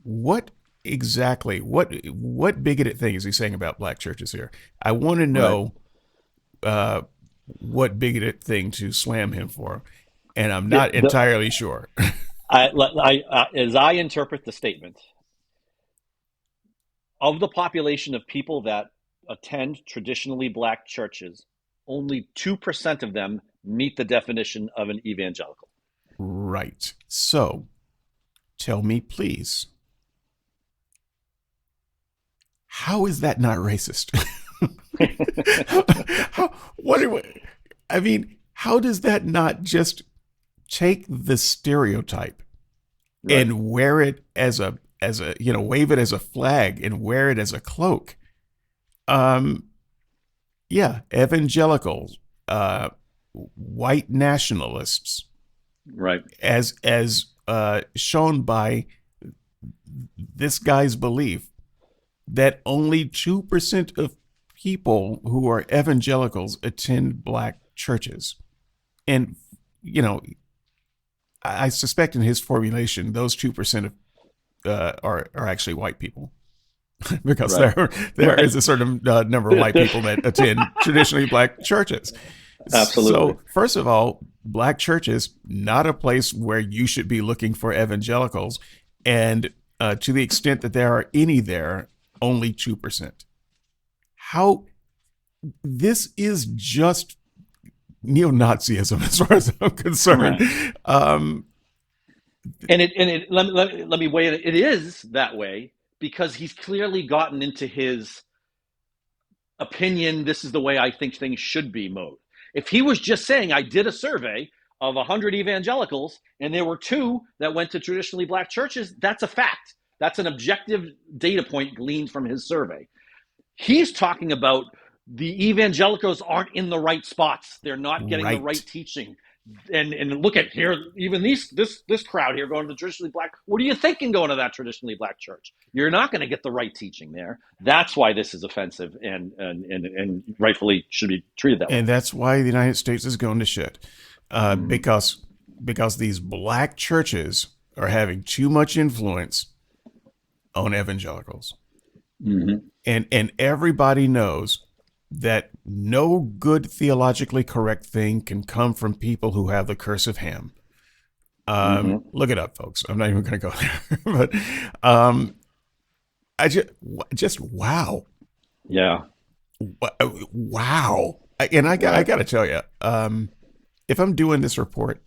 [SPEAKER 1] What exactly? What bigoted thing is he saying about black churches here? I want to
[SPEAKER 2] Right.
[SPEAKER 1] know uh, what bigoted thing to slam him for, and I'm
[SPEAKER 2] Yeah,
[SPEAKER 1] not entirely sure.
[SPEAKER 2] as I interpret the statement, of the population of people that attend traditionally black churches, only 2% of them meet the definition of an evangelical.
[SPEAKER 1] Right. So tell me, please, how is that not racist? What are we, I mean, how does that not just take the stereotype
[SPEAKER 2] Right.
[SPEAKER 1] and wear it as a wave it as a flag and wear it as a cloak? Um, yeah, evangelicals, white nationalists,
[SPEAKER 2] Right.
[SPEAKER 1] as shown by this guy's belief that only 2% of people who are evangelicals attend black churches. And, you know, I suspect in his formulation, those 2% of are actually white people. Because
[SPEAKER 2] Right.
[SPEAKER 1] there
[SPEAKER 2] Right.
[SPEAKER 1] is a certain number of white people that attend traditionally black churches.
[SPEAKER 2] Absolutely.
[SPEAKER 1] So, first of all, black churches not a place where you should be looking for evangelicals, and to the extent that there are any there, only 2%. How this is just neo-Nazism as far as I'm concerned.
[SPEAKER 2] Right.
[SPEAKER 1] Um,
[SPEAKER 2] Let me weigh it. It is that way because he's clearly gotten into his opinion, this is the way I think things should be mode. If he was just saying, I did a survey, of 100 evangelicals, and there were 2 that went to traditionally black churches, that's a fact. That's an objective data point gleaned from his survey. He's talking about the evangelicals aren't in the right spots. They're not getting the right
[SPEAKER 1] Right.
[SPEAKER 2] teaching. And look at here, even this crowd here going to the traditionally black. What are you thinking going to that traditionally black church? You're not going to get the right teaching there. That's why this is offensive and rightfully should be treated that way.
[SPEAKER 1] And that's why the United States is going to shit.
[SPEAKER 2] Mm-hmm.
[SPEAKER 1] Because these black churches are having too much influence on evangelicals.
[SPEAKER 2] Mm-hmm.
[SPEAKER 1] And everybody knows that no good theologically correct thing can come from people who have the curse of Ham. Look it up, folks. I'm not even going to go there. But I just wow.
[SPEAKER 2] Yeah.
[SPEAKER 1] Wow. And I got to tell you, if I'm doing this report,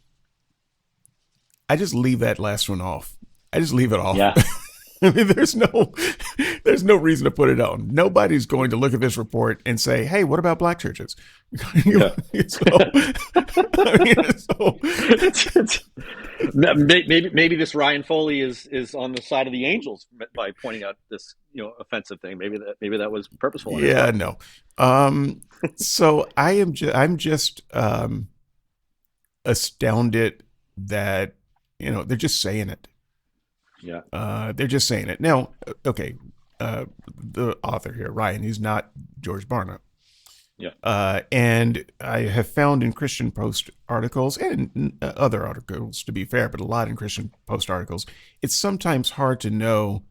[SPEAKER 1] I just leave that last one off. I just leave it off.
[SPEAKER 2] Yeah.
[SPEAKER 1] I mean, there's no reason to put it on. Nobody's going to look at this report and say, "Hey, what about black churches?"
[SPEAKER 2] Yeah. Maybe this Ryan Foley is on the side of the angels by pointing out this offensive thing. Maybe that was purposeful.
[SPEAKER 1] Yeah, no. So I'm just astounded that they're just saying it.
[SPEAKER 2] Yeah.
[SPEAKER 1] They're just saying it. Now, okay, the author here, Ryan, he's not George Barna.
[SPEAKER 2] Yeah.
[SPEAKER 1] And I have found in Christian Post articles and other articles, to be fair, but a lot in Christian Post articles, it's sometimes hard to know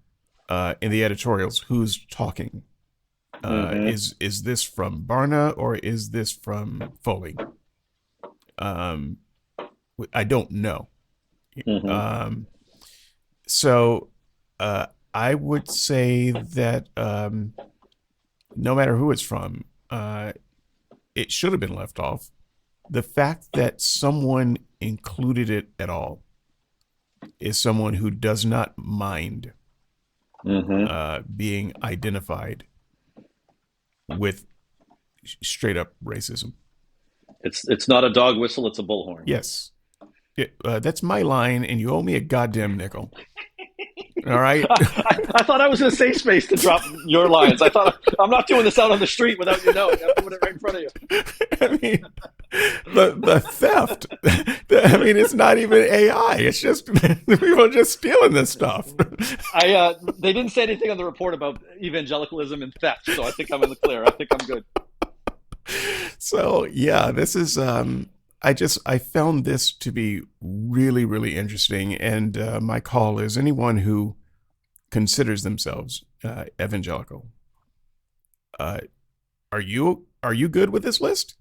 [SPEAKER 1] in the editorials who's talking. Is this from Barna or is this from Foley? I don't know.
[SPEAKER 2] Mm-hmm.
[SPEAKER 1] So I would say that no matter who it's from, it should have been left off. The fact that someone included it at all is someone who does not mind being identified with straight up racism.
[SPEAKER 2] It's not a dog whistle, it's a bullhorn.
[SPEAKER 1] Yes. That's my line, and you owe me a goddamn nickel. All right.
[SPEAKER 2] I thought I was in a safe space to drop your lines. I thought I'm not doing this out on the street without your note. I'm doing it right in front of you.
[SPEAKER 1] I mean, the theft. I mean, it's not even AI. It's just people are just stealing this stuff.
[SPEAKER 2] They didn't say anything on the report about evangelicalism and theft, so I think I'm in the clear. I think I'm good.
[SPEAKER 1] So yeah, this is. I found this to be really, really interesting, and my call is anyone who considers themselves evangelical. Are you good with this list?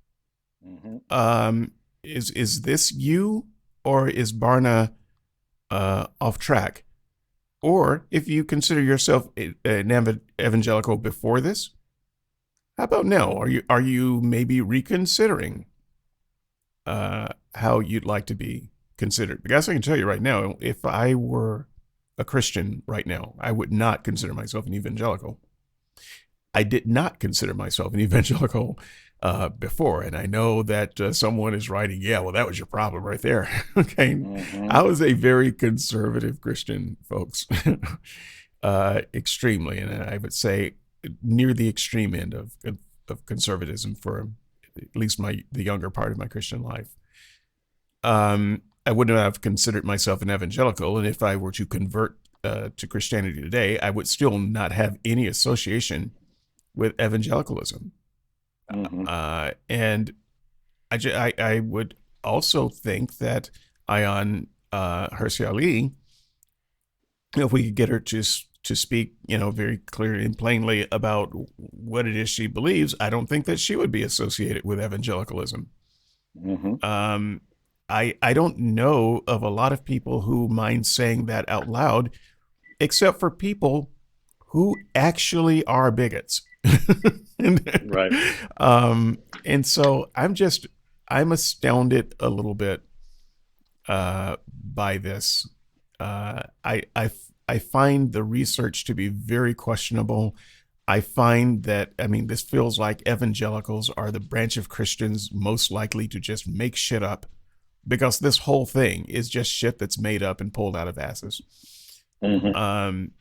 [SPEAKER 2] Mm-hmm.
[SPEAKER 1] Is this you, or is Barna off track? Or if you consider yourself an evangelical before this, how about now? Are you maybe reconsidering how you'd like to be considered? Because I can tell you right now, if I were a Christian right now, I would not consider myself an evangelical. I did not consider myself an evangelical before, and I know that someone is writing, yeah, well, that was your problem right there. Okay.
[SPEAKER 2] Mm-hmm.
[SPEAKER 1] I was a very conservative Christian, folks. Extremely, and I would say near the extreme end of conservatism for at least the younger part of my Christian life. I wouldn't have considered myself an evangelical, and if I were to convert to Christianity today, I would still not have any association with evangelicalism.
[SPEAKER 2] Mm-hmm.
[SPEAKER 1] And I would also think that Ayan Hirsi Ali, if we could get her to speak, very clearly and plainly about what it is she believes, I don't think that she would be associated with evangelicalism.
[SPEAKER 2] Mm-hmm.
[SPEAKER 1] I don't know of a lot of people who mind saying that out loud, except for people who actually are bigots.
[SPEAKER 2] Right.
[SPEAKER 1] And so I'm astounded a little bit by this. I find the research to be very questionable. I find that, this feels like evangelicals are the branch of Christians most likely to just make shit up because this whole thing is just shit that's made up and pulled out of asses.
[SPEAKER 2] Hmm.
[SPEAKER 1] Um,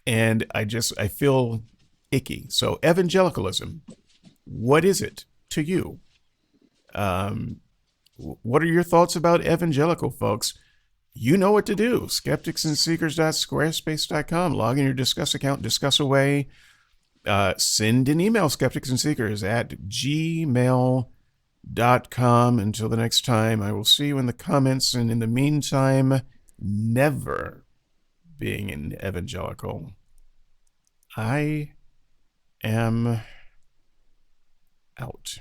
[SPEAKER 1] and I feel icky. So evangelicalism, what is it to you? Um, what are your thoughts about evangelical folks? You know what to do. Skepticsandseekers.squarespace.com. Log in your Discuss account, discuss away. Send an email, skepticsandseekers at gmail.com. Until the next time, I will see you in the comments. And in the meantime, never being an evangelical, I am out.